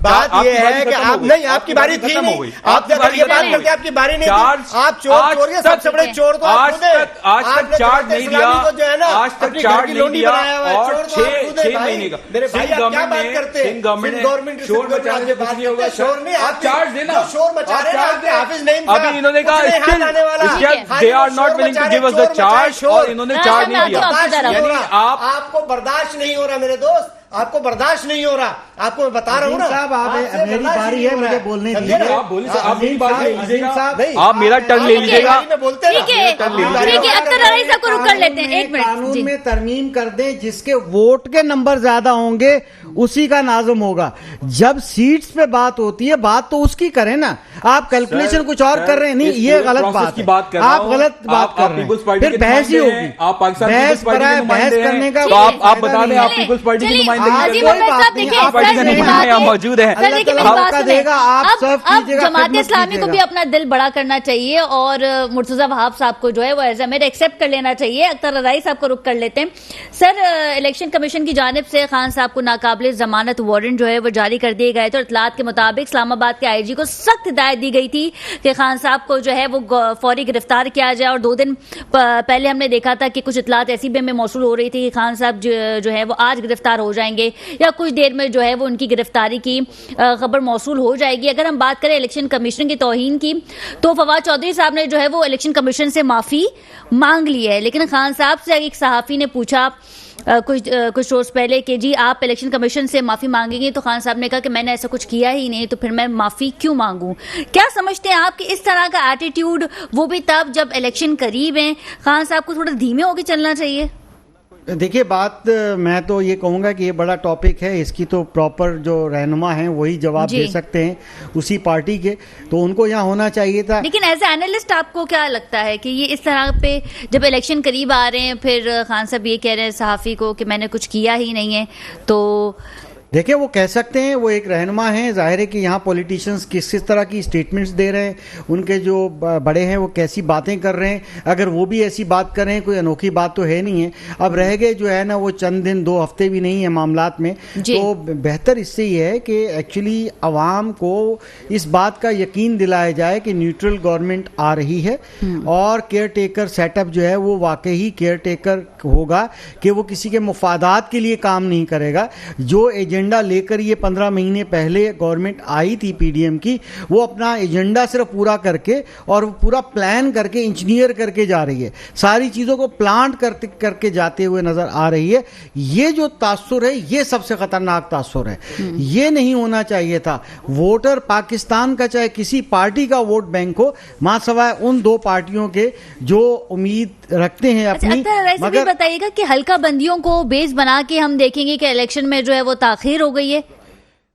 बात ये है कि आप नहीं, आपकी बारी थी नहीं, आप ये बात करके आपकी बारी नहीं थी, आप चोर के सबसे बड़े चोर तो आज तक चार्ज नहीं दिया, आज तक चार्ज नहीं दिया और 6 महीने का मेरे भाई आप क्या बात करते हैं? गवर्नमेंट शोर मचाने से कुछ नहीं होगा, शोर नहीं, आप चार्ज देना, शोर मचा रहे हैं आपके हाफिज नईम। अभी इन्होंने कहा they are not willing to give us the charge और इन्होंने चार्ज नहीं दिया। यानी आपको बर्दाश्त नहीं हो रहा मेरे दोस्त, आपको बर्दाश्त नहीं हो रहा, आपको मैं बता रहा हूँ ना साहब, आप मेरी बारी है, मुझे बोलने दीजिए। आप बोलिए, आप मेरी बारी ले लीजिएगा, आप मेरा टर्न ले लीजिएगा। ठीक है, अख्तर अलाई साहब को रुक कर लेते हैं, एक मिनट। कानून में तरमीम कर दें, जिसके वोट के नंबर ज्यादा होंगे उसी का नाज़म होगा। जब सीट्स पे बात होती है, बात तो उसकी करें ना, आप कैलकुलेशन कुछ और कर रहे हैं। नहीं, ये गलत बात है, आप गलत बात कर रहे हैं, फिर बहस ही होगी। आप पाकिस्तान बहस करने का आप बता दें, आप पीपल्स पार्टी की नुमाइंदगी मौजूद है। अब जमात इस्लामी को भी अपना दिल बड़ा करना चाहिए और मुर्तजा वहाब साहब को जो है वो एज अमीर एक्सेप्ट कर लेना चाहिए। अख्तर अलाई साहब को रुक कर लेते हैं। सर, इलेक्शन कमीशन की जानिब से खान साहब को नाकाबिल जमानत वारंट जो है वो जारी कर दिए गए थे और इत्तलात के मुताबिक इस्लामाबाद के आईजी को सख्त हिदायत दी गई थी कि खान साहब को जो है वो फौरी गिरफ्तार किया जाए। और 2 दिन पहले हमने देखा था कि कुछ इत्तलात ऐसी भी हमें मौसूल हो रही थी कि खान साहब जो है वो आज गिरफ्तार हो जाएंगे या कुछ देर में जो है वो उनकी गिरफ्तारी की खबर मौसूल हो जाएगी। अगर हम बात करें इलेक्शन कमीशन की तौहीन की, तो फवाद चौधरी साहब ने जो है वो इलेक्शन कमीशन से माफी मांग ली है। लेकिन खान साहब से एक सहाफी ने पूछा कुछ रोज पहले कि जी आप इलेक्शन कमीशन से माफी मांगेंगे, तो खान साहब ने कहा कि मैंने ऐसा कुछ किया ही नहीं, तो फिर मैं माफी क्यों मांगूं। क्या समझते हैं आप कि इस तरह का एटीट्यूड, वो भी तब जब इलेक्शन करीब है, खान साहब को थोड़ा धीमे होकर चलना चाहिए? देखिए बात, मैं तो ये कहूँगा कि ये बड़ा टॉपिक है, इसकी तो प्रॉपर जो रहनुमा हैं वही जवाब दे सकते हैं उसी पार्टी के, तो उनको यहाँ होना चाहिए था। लेकिन एज ए एनालिस्ट आपको क्या लगता है कि ये इस तरह पे जब इलेक्शन करीब आ रहे हैं, फिर खान साहब ये कह रहे हैं सहाफ़ी को कि मैंने कुछ किया ही नहीं है, तो देखिए वो कह सकते हैं, वो एक रहनुमा हैं। जाहिर है कि यहाँ पॉलिटिशियंस किस किस तरह की स्टेटमेंट्स दे रहे हैं, उनके जो बड़े हैं वो कैसी बातें कर रहे हैं। अगर वो भी ऐसी बात कर रहे हैं, कोई अनोखी बात तो है नहीं है। अब रह गए जो है ना वो चंद दिन, 2 हफ्ते भी नहीं है मामलात में, तो बेहतर इससे ये है कि एक्चुअली आवाम को इस बात का यकीन दिलाया जाए कि न्यूट्रल गवर्नमेंट आ रही है और केयर टेकर सेटअप जो है वो वाकई केयर टेकर होगा, कि वो किसी के मुफादात के लिए काम नहीं करेगा। जो एजेंडा लेकर ये 15 महीने पहले गवर्नमेंट आई थी पीडीएम की, वो अपना एजेंडा सिर्फ पूरा करके और पूरा प्लान करके इंजीनियर करके जा रही है, सारी चीज़ों को प्लांट करके जाते हुए नज़र आ रही है। ये जो तासुर है ये सबसे खतरनाक तासुर है, ये नहीं होना चाहिए था। वोटर पाकिस्तान का चाहे किसी पार्टी का वोट बैंक हो, मां सवाए उन 2 पार्टियों के जो उम्मीद रखते हैं अपनी। मगर बताइएगा कि हल्का बंदियों को बेस बना के हम देखेंगे कि इलेक्शन में जो है वो ताखीर हो गई है।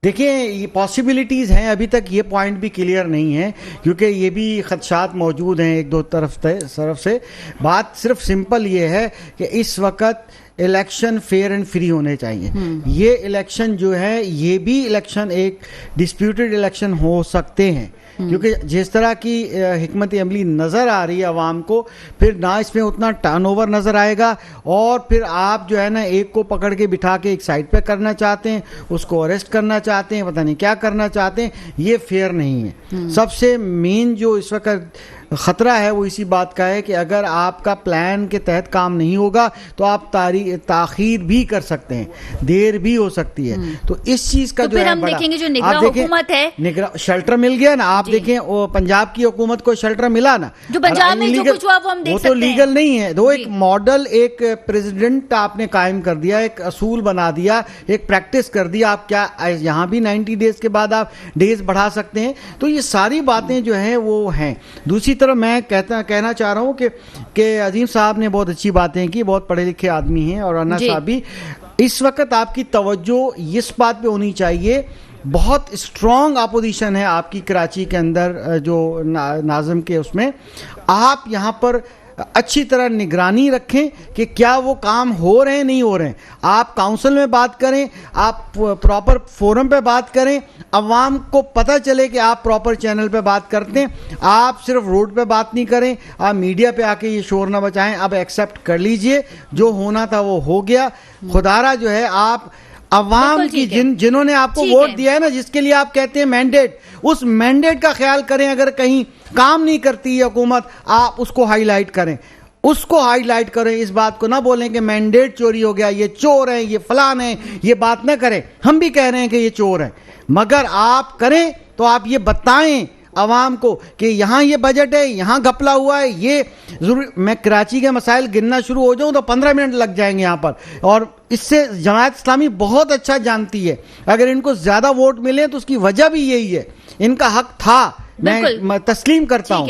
देखिए ये पॉसिबिलिटीज़ हैं, अभी तक ये पॉइंट भी क्लियर नहीं है, क्योंकि ये भी खदशात मौजूद हैं 1-2 तरफ से। बात सिर्फ सिंपल ये है कि इस वक्त इलेक्शन फेयर एंड फ्री होने चाहिए। ये इलेक्शन जो है ये भी इलेक्शन एक डिस्प्यूटेड इलेक्शन हो सकते हैं, क्योंकि जिस तरह की हिकमत अमली नज़र आ रही है आवाम को, फिर ना इसमें उतना टर्नओवर नज़र आएगा, और फिर आप जो है ना एक को पकड़ के बिठा के एक साइड पे करना चाहते हैं, उसको अरेस्ट करना चाहते हैं, पता नहीं क्या करना चाहते हैं, ये फेयर नहीं है। सबसे मेन जो इस वक्त खतरा है वो इसी बात का है कि अगर आपका प्लान के तहत काम नहीं होगा तो आप ताखीर भी कर सकते हैं, देर भी हो सकती है। तो इस चीज का तो जो है हम देखेंगे जो निगरान हुकूमत है, शेल्टर मिल गया ना, आप देखें वो पंजाब की हुकूमत को शेल्टर मिला ना, जो पंजाब में जो कुछ हुआ वो हम देख सकते हैं, वो तो लीगल नहीं है। दो एक मॉडल, एक प्रेसिडेंट आपने कायम कर दिया, एक असूल बना दिया, एक प्रैक्टिस कर दिया। आप क्या यहाँ भी 90 डेज के बाद आप डेज बढ़ा सकते हैं? तो ये सारी बातें जो हैं वो हैं। दूसरी तरफ मैं कहना चाह रहा हूं कि अजीम साहब ने बहुत अच्छी बातें की, बहुत पढ़े लिखे आदमी हैं, और अन्ना साहब भी। इस वक्त आपकी तवज्जो इस बात पे होनी चाहिए, बहुत स्ट्रॉन्ग अपोजिशन है आपकी कराची के अंदर, जो नाज़िम के उसमें आप यहाँ पर अच्छी तरह निगरानी रखें कि क्या वो काम हो रहे हैं नहीं हो रहे हैं। आप काउंसिल में बात करें, आप प्रॉपर फोरम पे बात करें, अवाम को पता चले कि आप प्रॉपर चैनल पे बात करते हैं। आप सिर्फ रोड पे बात नहीं करें, आप मीडिया पे आके ये शोर ना बचाएं। अब एक्सेप्ट कर लीजिए, जो होना था वो हो गया। खुदारा जो है आप अवाम की जिन्होंने आपको वोट दिया है ना, जिसके लिए आप कहते हैं मैंडेट, उस मैंडेट का ख्याल करें। अगर कहीं काम नहीं करती है हुकूमत, आप उसको हाईलाइट करें, उसको हाईलाइट करें। इस बात को ना बोलें कि मैंडेट चोरी हो गया, ये चोर है, ये फलान है, ये बात ना करें। हम भी कह रहे हैं कि ये चोर है, मगर आप करें तो आप ये बताएं अवाम को कि यहाँ ये बजट है, यहाँ घपला हुआ है। ये जरूर, मैं कराची के मसाइल गिनना शुरू हो जाऊं तो 15 मिनट लग जाएंगे यहाँ पर, और इससे जमात इस्लामी बहुत अच्छा जानती है। अगर इनको ज्यादा वोट मिले तो उसकी वजह भी यही है, इनका हक था, मैं तस्लीम करता हूँ,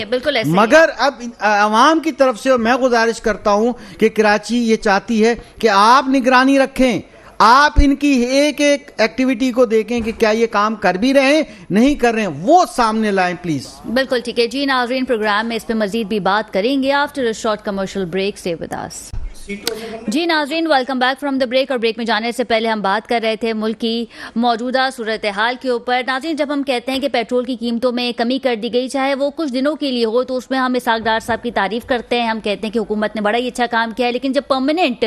मगर अब अवाम की तरफ से मैं गुजारिश करता हूँ कि कराची ये चाहती है कि आप निगरानी रखें, आप इनकी एक एक एक्टिविटी को देखें कि क्या ये काम कर भी रहे हैं, नहीं कर रहे हैं, वो सामने लाएं प्लीज। बिल्कुल ठीक है जी नाज़रीन, प्रोग्राम में इस पे मजीद भी बात करेंगे after a short commercial break. Stay with us. जी नाज़रीन, welcome back from the break. और ब्रेक में जाने से पहले हम बात कर रहे थे मुल्क की मौजूदा सूरत हाल के ऊपर। नाज़रीन, जब हम कहते हैं कि पेट्रोल की कीमतों में कमी कर दी गई, चाहे वो कुछ दिनों के लिए हो, तो उसमें हम इसहाक डार साहब की तारीफ करते हैं, हम कहते हैं कि हुकूमत ने बड़ा ही अच्छा काम किया है। लेकिन जब परमानेंट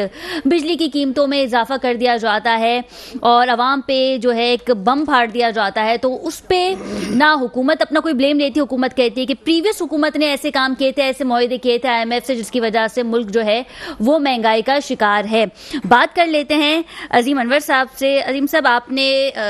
बिजली की कीमतों में इजाफा कर दिया जाता है और आवाम पे जो है एक बम फाड़ दिया जाता है, तो उस पर ना हुकूमत अपना कोई ब्लेम लेती। हुकूमत कहती है कि प्रीवियस हुकूमत ने ऐसे काम किए थे, ऐसे मुआहदे किए थे IMF से, जिसकी वजह से मुल्क जो है वो महंगाई का शिकार है। बात कर लेते हैं अजीम अनवर साहब से। अजीम साहब, आपने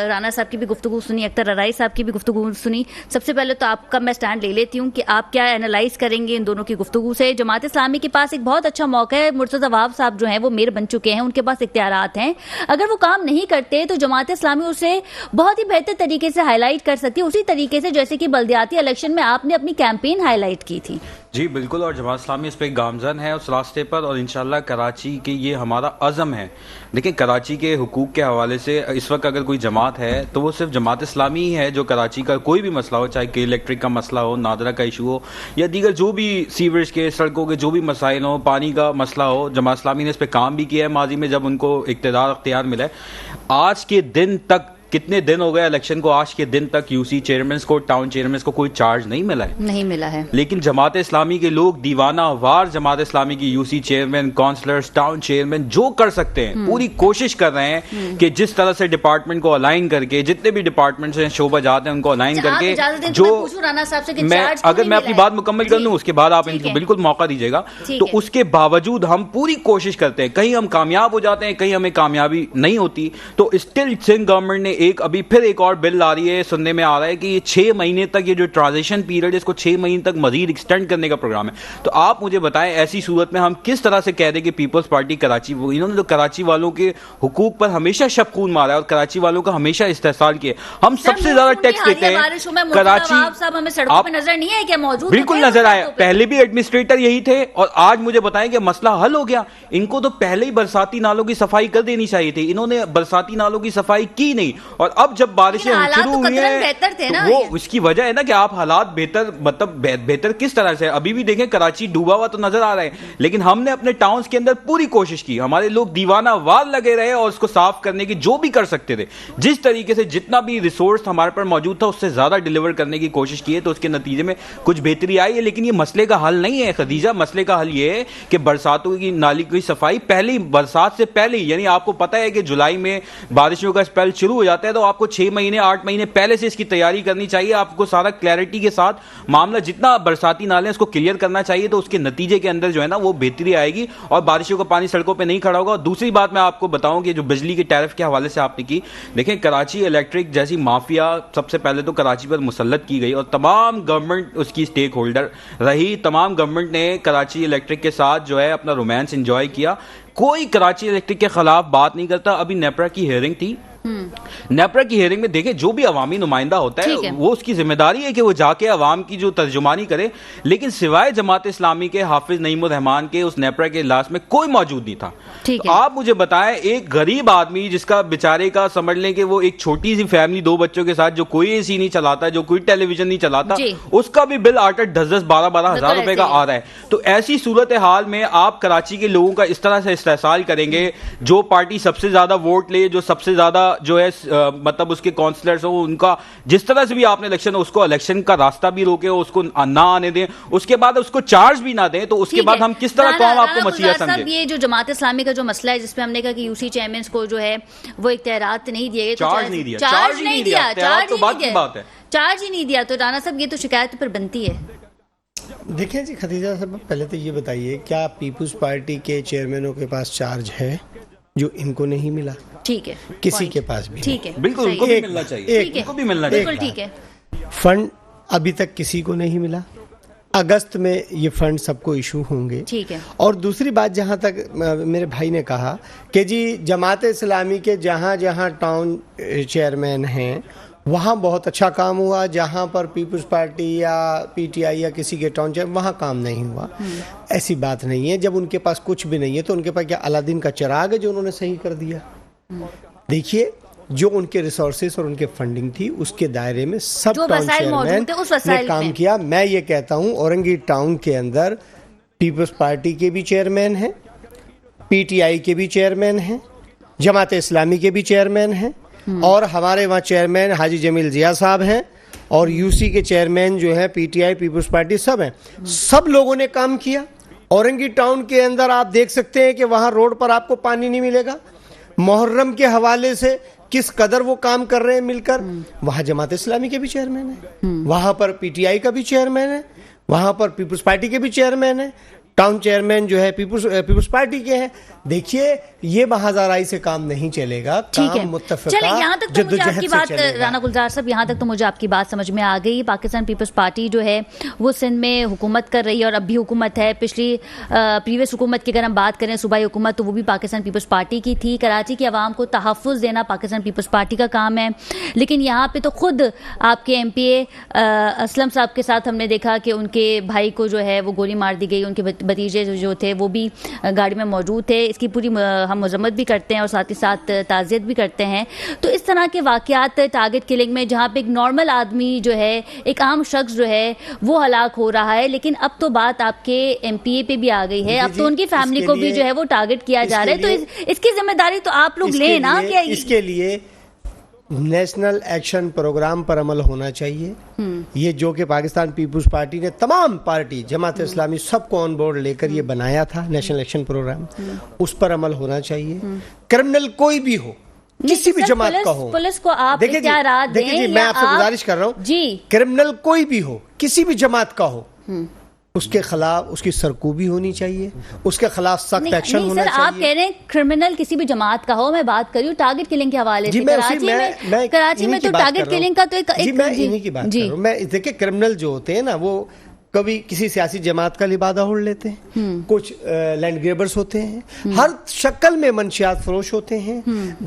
राना साहब की भी गुफ्तगू सुनी, अख्तर अराई साहब की भी गुफ्तगू सुनी। सबसे पहले तो आपका मैं स्टैंड ले लेती हूँ कि आप क्या एनालाइज करेंगे इन दोनों की गुफ्तगू से। जमात इस्लामी के पास एक बहुत अच्छा मौका है, मुर्तज़ा वहाब साहब जो हैं वो मेयर बन चुके हैं, उनके पास इख्तियारात हैं। अगर वो काम नहीं करते तो जमात इस्लामी उसे बहुत ही बेहतर तरीके से हाईलाइट कर सकती है, उसी तरीके से जैसे कि बल्दियाती इलेक्शन में आपने अपनी कैंपेन हाईलाइट की थी। जी बिल्कुल, और जमात इस्लामी इस पे गामजन है उस रास्ते पर, और इंशाल्लाह कराची के ये हमारा अज़म है। देखिए कराची के हुकूक के हवाले से इस वक्त अगर कोई जमात है तो वो सिर्फ जमात इस्लामी ही है जो कराची का कोई भी मसला हो, चाहे के इलेक्ट्रिक का मसला हो, नादरा का इशू हो, या दीगर जो भी सीवरेज के, सड़कों के जो भी मसाइल हो, पानी का मसला हो, जमात इस्लामी ने इस पर काम भी किया है माजी में जब उनको इक़्तिदार अख्तियार मिला है। आज के दिन तक, कितने दिन हो गए इलेक्शन को, आज के दिन तक यूसी चेयरमैन को, टाउन चेयरमैन को कोई चार्ज नहीं मिला है, नहीं मिला है। लेकिन जमात इस्लामी के लोग दीवाना वार जमात इस्लामी की UC chairman, councillors, town chairman जो कर सकते हैं पूरी कोशिश कर रहे हैं कि जिस तरह से डिपार्टमेंट को अलाइन करके, जितने भी डिपार्टमेंट से शोबा जाते हैं उनको अलाइन करके, जो मैं अगर मैं अपनी बात मुकम्मल कर लूं उसके बाद आप इनको बिल्कुल मौका दीजिएगा, तो उसके बावजूद हम पूरी कोशिश करते हैं, कहीं हम कामयाब हो जाते हैं, कहीं हमें कामयाबी नहीं होती। तो स्टिल सिंध गवर्नमेंट ने अभी फिर एक और बिल आ रही है, सुनने में आ रहा है कि ये 6 महीने तक, ये जो ट्रांजिशन पीरियड है इसको 6 महीने तक मजीद एक्सटेंड करने का प्रोग्राम है। तो आप मुझे बताएं ऐसी सूरत में हम किस तरह से कह दें कि पीपल्स पार्टी कराची, इन्होंने तो कराची वालों के हुकूक पर हमेशा शबखून मारा है और कराची वालों का हमेशा इस्तेहसाल किया। हम सबसे ज्यादा टैक्स देते हैं कराची, आप नजर नहीं है क्या मौजूद? बिल्कुल नजर आया, पहले भी एडमिनिस्ट्रेटर यही थे और आज मुझे बताएं कि मसला हल हो गया। इनको तो पहले ही बरसाती नालों की सफाई कर देनी चाहिए थी, इन्होंने बरसाती नालों की सफाई की नहीं, और अब जब बारिशें शुरू हुई हैं वो उसकी वजह है ना कि आप हालात बेहतर, मतलब बेहतर किस तरह से, अभी भी देखें कराची डूबा हुआ तो नजर आ रहा है, लेकिन हमने अपने टाउन्स के अंदर पूरी कोशिश की, हमारे लोग दीवाना वार लगे रहे और उसको साफ करने की जो भी कर सकते थे, जिस तरीके से जितना भी रिसोर्स हमारे पर मौजूद था उससे ज्यादा डिलीवर करने की कोशिश की है, तो उसके नतीजे में कुछ बेहतरी आई है। लेकिन ये मसले का हल नहीं है खदीजा, मसले का हल ये है कि बरसातों की नाली की सफाई पहले, बरसात से पहले, यानी आपको पता है कि जुलाई में बारिशों का स्पेल शुरू हो जाता है, तो आपको 6 महीने 8 महीने पहले से इसकी तैयारी करनी चाहिए, आपको सारा क्लैरिटी के साथ मामला, जितना बरसाती नाले हैं उसको क्लियर करना चाहिए, तो उसके नतीजे के अंदर जो है ना वो बेहतरी आएगी और बारिशों का पानी सड़कों पे नहीं खड़ा होगा। और दूसरी बात मैं आपको बताऊं कि जो बिजली के टैरिफ के हवाले से आपने की, देखें कराची इलेक्ट्रिक जैसी माफिया सबसे पहले तो कराची पर मुसल्लत की गई और तमाम गवर्नमेंट उसकी स्टेक होल्डर रही, तमाम गवर्नमेंट ने कराची इलेक्ट्रिक के साथ जो है अपना रोमांस एंजॉय किया, कोई कराची इलेक्ट्रिक के खिलाफ बात नहीं करता। अभी नेपरा की हियरिंग थी, नेपरा की हियरिंग में देखें जो भी अवामी नुमाइंदा होता है वो उसकी जिम्मेदारी है कि वो जाके अवाम की जो तर्जुमानी करे, लेकिन सिवाय जमात इस्लामी के हाफिज नईमुर रहमान के उस नेपरा के इजलास में कोई मौजूद नहीं था। तो आप मुझे बताएं एक गरीब आदमी जिसका बेचारे का समझ लें कि वो एक छोटी सी फैमिली 2 बच्चों के साथ जो कोई एसी नहीं चलाता, जो कोई टेलीविजन नहीं चलाता, उसका भी बिल 8-8, 10-10, 12-12 हज़ार रुपए का आ रहा है। तो ऐसी सूरत हाल में आप कराची के लोगों का इस तरह से इस्तेहसाल करेंगे, जो पार्टी सबसे ज्यादा वोट ले, जो सबसे ज्यादा जो है मतलब उसके काउंसलर्स हो, उनका जिस तरह से भी आपने इलेक्शन, उसको इलेक्शन का रास्ता भी रोके, उसको ना आने दें, उसके बाद उसको चार्ज भी ना दें, तो उसके बाद हम किस तरह कौम आपको मसीहा समझे? ये जो जमात इस्लामी का जो मसला है जिसपे हमने कहा कि यूसी चेयरमैन को जो है वो इख्तियारात नहीं दिए गए, चार्ज नहीं दिया, चार्ज ही नहीं दिया, तो बात की बात है, चार्ज ही नहीं दिया, तो राना साहब ये तो शिकायत पर बनती है। देखिए जी खदीजा साहब, पहले तो ये बताइए क्या पीपुल्स पार्टी के चेयरमैनों के पास चार्ज है जो इनको नहीं मिला? ठीक है, किसी के पास भी ठीक है, बिल्कुल उनको भी मिलना चाहिए, उनको भी मिलना चाहिए, बिल्कुल ठीक है। फंड अभी तक किसी को नहीं मिला, अगस्त में ये फंड सबको इशू होंगे, ठीक है। और दूसरी बात, जहाँ तक मेरे भाई ने कहा कि जी जमात इस्लामी के जहाँ जहाँ टाउन चेयरमैन हैं वहाँ बहुत अच्छा काम हुआ, जहाँ पर पीपुल्स पार्टी या पीटीआई या किसी के टाउन चेयरमैन वहाँ काम नहीं हुआ, ऐसी बात नहीं है। जब उनके पास कुछ भी नहीं है तो उनके पास क्या अलादीन का चिराग है जो उन्होंने सही कर दिया? देखिए जो उनके रिसोर्सेस और उनके फंडिंग थी उसके दायरे में सब टाउन चेयरमैन ने काम किया। मैं ये कहता हूँ औरंगी टाउन के अंदर पीपल्स पार्टी के भी चेयरमैन हैं, पीटीआई के भी चेयरमैन हैं, जमात इस्लामी के भी चेयरमैन हैं, और हमारे वहाँ चेयरमैन हाजी जमील जिया साहब हैं, और यूसी के चेयरमैन जो है पीटीआई पीपल्स पार्टी सब हैं। सब लोगों ने काम किया। औरंगी टाउन के अंदर आप देख सकते हैं कि वहाँ रोड पर आपको पानी नहीं मिलेगा। मुहर्रम के हवाले से किस कदर वो काम कर रहे हैं मिलकर। वहाँ जमात इस्लामी के भी चेयरमैन है, वहाँ पर पीटीआई का भी चेयरमैन है, वहाँ पर पीपल्स पार्टी के भी चेयरमैन है, टाउन चेयरमैन जो है पीपुल्स पार्टी के हैं। देखिए ये महाजराई से काम नहीं चलेगा, ठीक है। काम मुत्तफ़िका चलिए, यहाँ तक तो मुझे आपकी बात, चलेगा। राना गुलजार साहब, यहाँ तक तो मुझे आपकी बात समझ में आ गई। पाकिस्तान पीपल्स पार्टी जो है वो सिंध में हुकूमत कर रही है और अब भी हुकूमत है। पिछली प्रीवियस हुकूमत की अगर हम बात करें, सूबाई हुकूमत, तो वो भी पाकिस्तान पीपल्स पार्टी की थी। कराची की आवाम को तहफ़्फ़ुज़ देना पाकिस्तान पीपल्स पार्टी का काम है। लेकिन यहाँ पे तो खुद आपके MPA असलम साहब के साथ हमने देखा कि उनके भाई को जो है वो गोली मार दी गई। उनके भतीजे जो थे वो भी गाड़ी में मौजूद थे। इसकी पूरी हम मजम्मत भी करते हैं और साथ ही साथ ताज़ियत भी करते हैं। तो इस तरह के वाक़यात, टारगेट किलिंग में, जहाँ पे एक नॉर्मल आदमी जो है, एक आम शख्स जो है वो हलाक हो रहा है, लेकिन अब तो बात आपके MPA पे भी आ गई है। अब तो उनकी फैमिली को भी जो है वो टारगेट किया जा रहा है। तो इसकी जिम्मेदारी तो आप लोग लें ना। क्या इसके लिए नेशनल एक्शन प्रोग्राम पर अमल होना चाहिए। ये जो कि पाकिस्तान पीपुल्स पार्टी ने तमाम पार्टी, जमात इस्लामी, सबको ऑन बोर्ड लेकर ये बनाया था नेशनल एक्शन प्रोग्राम, उस पर अमल होना चाहिए। क्रिमिनल कोई भी हो, किसी भी जमात का हो, पुलिस को आप देखिए जी, मैं आपसे गुजारिश कर रहा हूँ जी, क्रिमिनल कोई भी हो, किसी भी जमात का हो, उसके खिलाफ उसकी सरकूबी होनी चाहिए, उसके खिलाफ सख्त एक्शन होना चाहिए। आप कह रहे हैं क्रिमिनल किसी भी जमात का हो, मैं बात कर रही हूँ टारगेट किलिंग के हवाले से। कराची में तो टारगेट किलिंग का तो एक मैं इन्हीं की बात कर रहा हूँ। मैं देखिए क्रिमिनल जो होते हैं ना, वो कभी किसी सियासी जमात का लिबादा ओढ़ लेते हैं, कुछ लैंड ग्रेबर्स होते हैं, हर शक्ल में मंशियात फरोश होते हैं,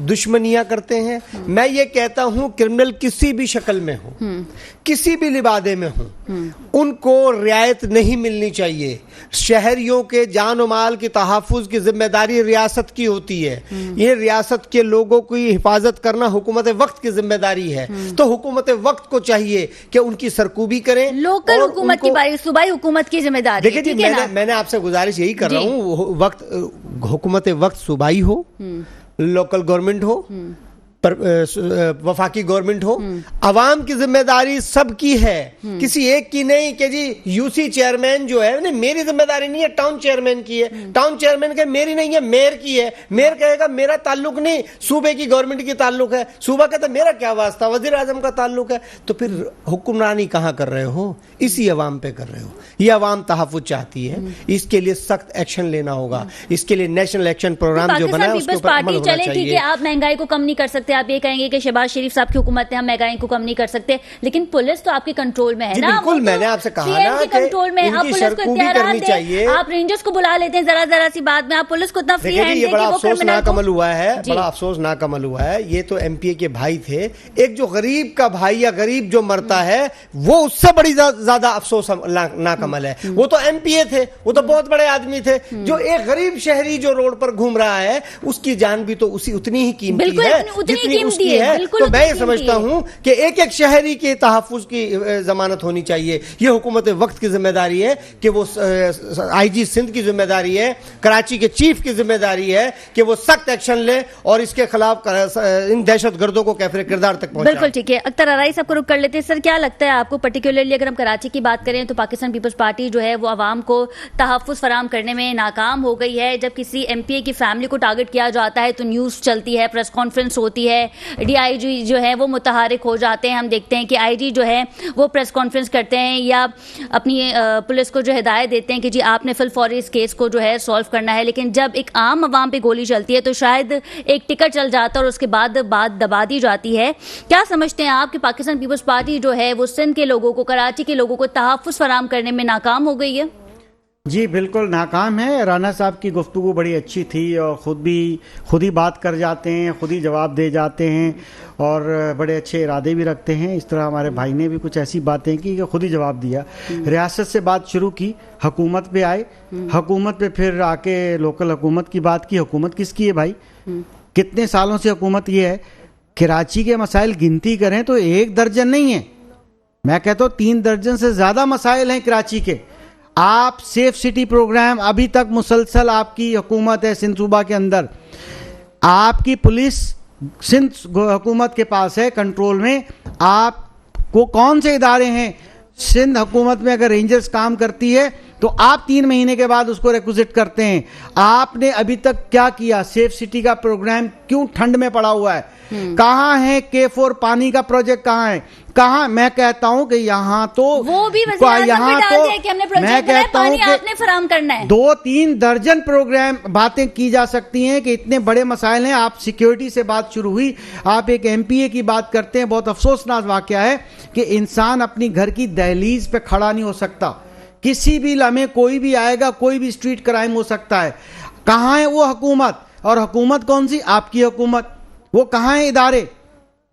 दुश्मनियां करते हैं। मैं ये कहता हूं क्रिमिनल किसी भी शक्ल में हो, किसी भी लिबादे में हो, उनको रियायत नहीं मिलनी चाहिए। शहरियों के जान और माल की तहफ़्फ़ुज़ की जिम्मेदारी रियासत की होती है। ये रियासत के लोगों की हिफाजत करना हुकूमत वक्त की जिम्मेदारी है। तो हुकूमत वक्त को चाहिए कि उनकी सरकूबी करें। लोकल हुकूमत की बारी, सूबाई हुकूमत की जिम्मेदारी। देखिए जी, मैंने आपसे गुजारिश यही कर रहा हूँ, वक्त हुकूमत वक्त सूबाई हो, लोकल गवर्नमेंट हो, वफाकी गवर्नमेंट हो, अवाम की जिम्मेदारी सबकी है, किसी एक की नहीं कि जी यूसी चेयरमैन जो है, नहीं मेरी जिम्मेदारी नहीं है, टाउन चेयरमैन की है, टाउन चेयरमैन के मेरी नहीं है, मेयर की है। मेयर कहेगा मेरा ताल्लुक नहीं, सूबे की गवर्नमेंट की ताल्लुक है। सूबा कहता मेरा क्या वास्ता, वजीर आजम का ताल्लुक है। तो फिर हुक्मरानी कहाँ कर रहे हो? इसी अवाम पे कर रहे हो। ये अवाम तहफ़्फ़ुज़ चाहती है, इसके लिए सख्त एक्शन लेना होगा। इसके लिए नेशनल एक्शन प्रोग्राम जो बना है उसके ऊपर अमल होना चाहिए। ठीक है, आप महंगाई को कम नहीं कर सकते, आप ये कहेंगे कि शहबाज शरीफ साहब की हुकूमत है, हम महंगाई को कम नहीं कर सकते, लेकिन पुलिस तो आपके कंट्रोल में है ना। बिल्कुल, मैंने आपसे कहा ना कि कंट्रोल में आप पुलिस को करनी चाहिए। आप रेंजर्स को बुला लेते हैं जरा सी बात में, आप पुलिस को इतना फ्री हैंड दें। ये बड़ा अफसोसनाक अमल हुआ है, बड़ा अफसोसनाक अमल हुआ है। ये तो MPA के भाई थे। एक जो गरीब का भाई या गरीब जो मरता है, वो उससे बड़ी ज्यादा अफसोसनाक अमल है। वो तो MPA थे, वो तो बहुत बड़े आदमी थे। जो एक गरीब शहरी जो रोड पर घूम रहा है, उसकी जान भी तो उतनी ही कीमती है जितनी उसकी है। तो मैं ये समझता हूं कि एक एक शहरी के तहफ़्फ़ुज़ की जमानत होनी चाहिए। ये हुकूमत वक्त की जिम्मेदारी है कि वो IG सिंध की जिम्मेदारी है, कराची के चीफ की जिम्मेदारी है कि वो सख्त एक्शन ले और इसके खिलाफ इन दहशतगर्दों को कैफिर किरदार तक पहुंचाए। बिल्कुल ठीक है। अख्तर अराई साहब को रुक कर लेते हैं। सर, क्या लगता है आपको, पर्टिकुलरली अगर हम कराची की बात करें तो पाकिस्तान पीपल्स पार्टी जो है वो आवाम को तहफ़्फ़ुज़ फराम करने में नाकाम हो गई है। जब किसी MPA की फैमिली को टारगेट किया जाता है तो न्यूज़ चलती है, प्रेस कॉन्फ्रेंस होती है, DIG जो है वो मुतहरिक हो जाते हैं। हम देखते हैं कि IG जो है वो प्रेस कॉन्फ्रेंस करते हैं या अपनी पुलिस को जो हिदायत देते हैं कि जी आपने फिल फौरी इस केस को जो है सॉल्व करना है। लेकिन जब एक आम आवाम पे गोली चलती है तो शायद एक टिकट चल जाता है और उसके बाद बात दबा दी जाती है। क्या समझते हैं आप कि पाकिस्तान पीपल्स पार्टी जो है वो सिंध के लोगों को, कराची के लोगों को तहफ़्फ़ुज़ फराम करने में नाकाम हो गई है? जी बिल्कुल नाकाम है। राना साहब की गुफ्तगू बड़ी अच्छी थी और खुद ही बात कर जाते हैं, खुद ही जवाब दे जाते हैं और बड़े अच्छे इरादे भी रखते हैं। इस तरह हमारे भाई ने भी कुछ ऐसी बातें की कि खुद ही जवाब दिया। रियासत से बात शुरू की, हुकूमत पे आए, हुकूमत पे फिर आके लोकल हुकूमत की बात की। हुकूमत किसकी है भाई? कितने सालों से हुकूमत ये है? कराची के मसाइल गिनती करें तो 1 दर्जन नहीं है, मैं कहता हूँ 3 दर्जन से ज़्यादा मसाइल हैं कराची के। आप सेफ सिटी प्रोग्राम अभी तक मुसलसल आपकी हुकूमत है सिंध सूबा के अंदर, आपकी पुलिस सिंध हुकूमत के पास है कंट्रोल में। आपको कौन से इदारे हैं सिंध हुकूमत में? अगर रेंजर्स काम करती है तो आप 3 महीने के बाद उसको रिक्विजिट करते हैं। आपने अभी तक क्या किया? सेफ सिटी का प्रोग्राम क्यों ठंड में पड़ा हुआ है? कहाँ है K4 पानी का प्रोजेक्ट? कहाँ है? कहाँ? मैं कहता हूं कि यहाँ तो वो भी यहाँ तो कि हमने प्रोजेक्ट बनाया, पानी आपने फराहम करना है। 2-3 दर्जन प्रोग्राम बातें की जा सकती हैं कि इतने बड़े मसाइल हैं। आप सिक्योरिटी से बात शुरू हुई, आप एक MPA की बात करते हैं। बहुत अफसोसनाक वाकया है कि इंसान अपनी घर की दहलीज पे खड़ा नहीं हो सकता। किसी भी लम्हे कोई भी आएगा, कोई भी स्ट्रीट क्राइम हो सकता है। कहाँ है वो हुकूमत? और हुकूमत कौन सी? आपकी हुकूमत। वो कहाँ है इदारे?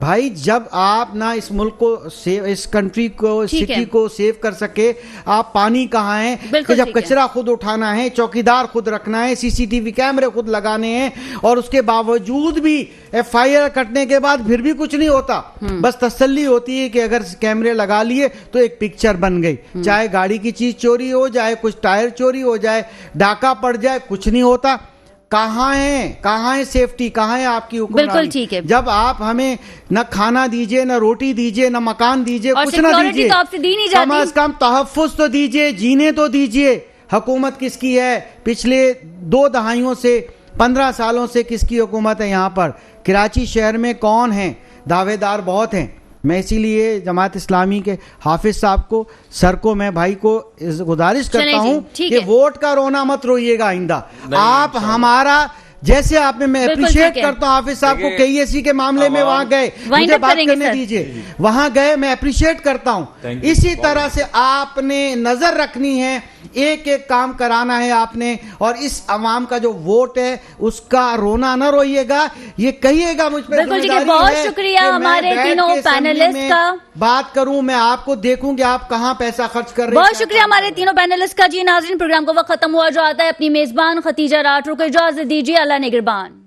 भाई जब आप ना इस मुल्क को सेव, इस कंट्री को, सिटी को सेव कर सके, आप पानी कहाँ है कि जब कचरा खुद उठाना है, चौकीदार खुद रखना है, CCTV कैमरे खुद लगाने हैं, और उसके बावजूद भी FIR कटने के बाद फिर भी कुछ नहीं होता। बस तसल्ली होती है कि अगर कैमरे लगा लिए तो एक पिक्चर बन गई, चाहे गाड़ी की चीज चोरी हो जाए, कुछ टायर चोरी हो जाए, डाका पड़ जाए, कुछ नहीं होता। कहाँ है सेफ्टी? कहाँ है आपकी हुकूमत? बिल्कुल ठीक है। जब आप हमें न खाना दीजिए, न रोटी दीजिए, न मकान दीजिए, कुछ न दीजिए, तो आपसे दी नहीं जाती। कम अज कम तहफ्फुज तो दीजिए, जीने तो दीजिए। हुकूमत किसकी है? पिछले 2 दहाइयों से, 15 सालों से किसकी हुकूमत है यहाँ पर? कराची शहर में कौन है? दावेदार बहुत हैं। मैं इसीलिए जमात इस्लामी के हाफिज साहब को, सर को, मैं भाई को गुजारिश करता हूं कि वोट का रोना मत रोइएगा आइंदा। आप हमारा, जैसे आपने, मैं अप्रिशिएट करता हूं हाफिज साहब को, KEC के मामले में वहां गए, मुझे बात करने दीजिए, वहां गए, मैं अप्रिशिएट करता हूं। इसी तरह से आपने नजर रखनी है, एक एक काम कराना है आपने, और इस अवाम का जो वोट है उसका रोना न रोइएगा, ये कहिएगा मुझ पर। बिल्कुल ठीक है, बहुत शुक्रिया हमारे तीनों पैनलिस्ट का। बात करूं मैं, आपको देखूं कि आप कहां पैसा खर्च कर रहे हैं। बहुत शुक्रिया हमारे तीनों पैनलिस्ट का। जी नाज़रीन, प्रोग्राम का वक्त खत्म हुआ जो आता है। अपनी मेजबान खतीजा राठौर को इजाजत दीजिए। अल्लाह निगहबान।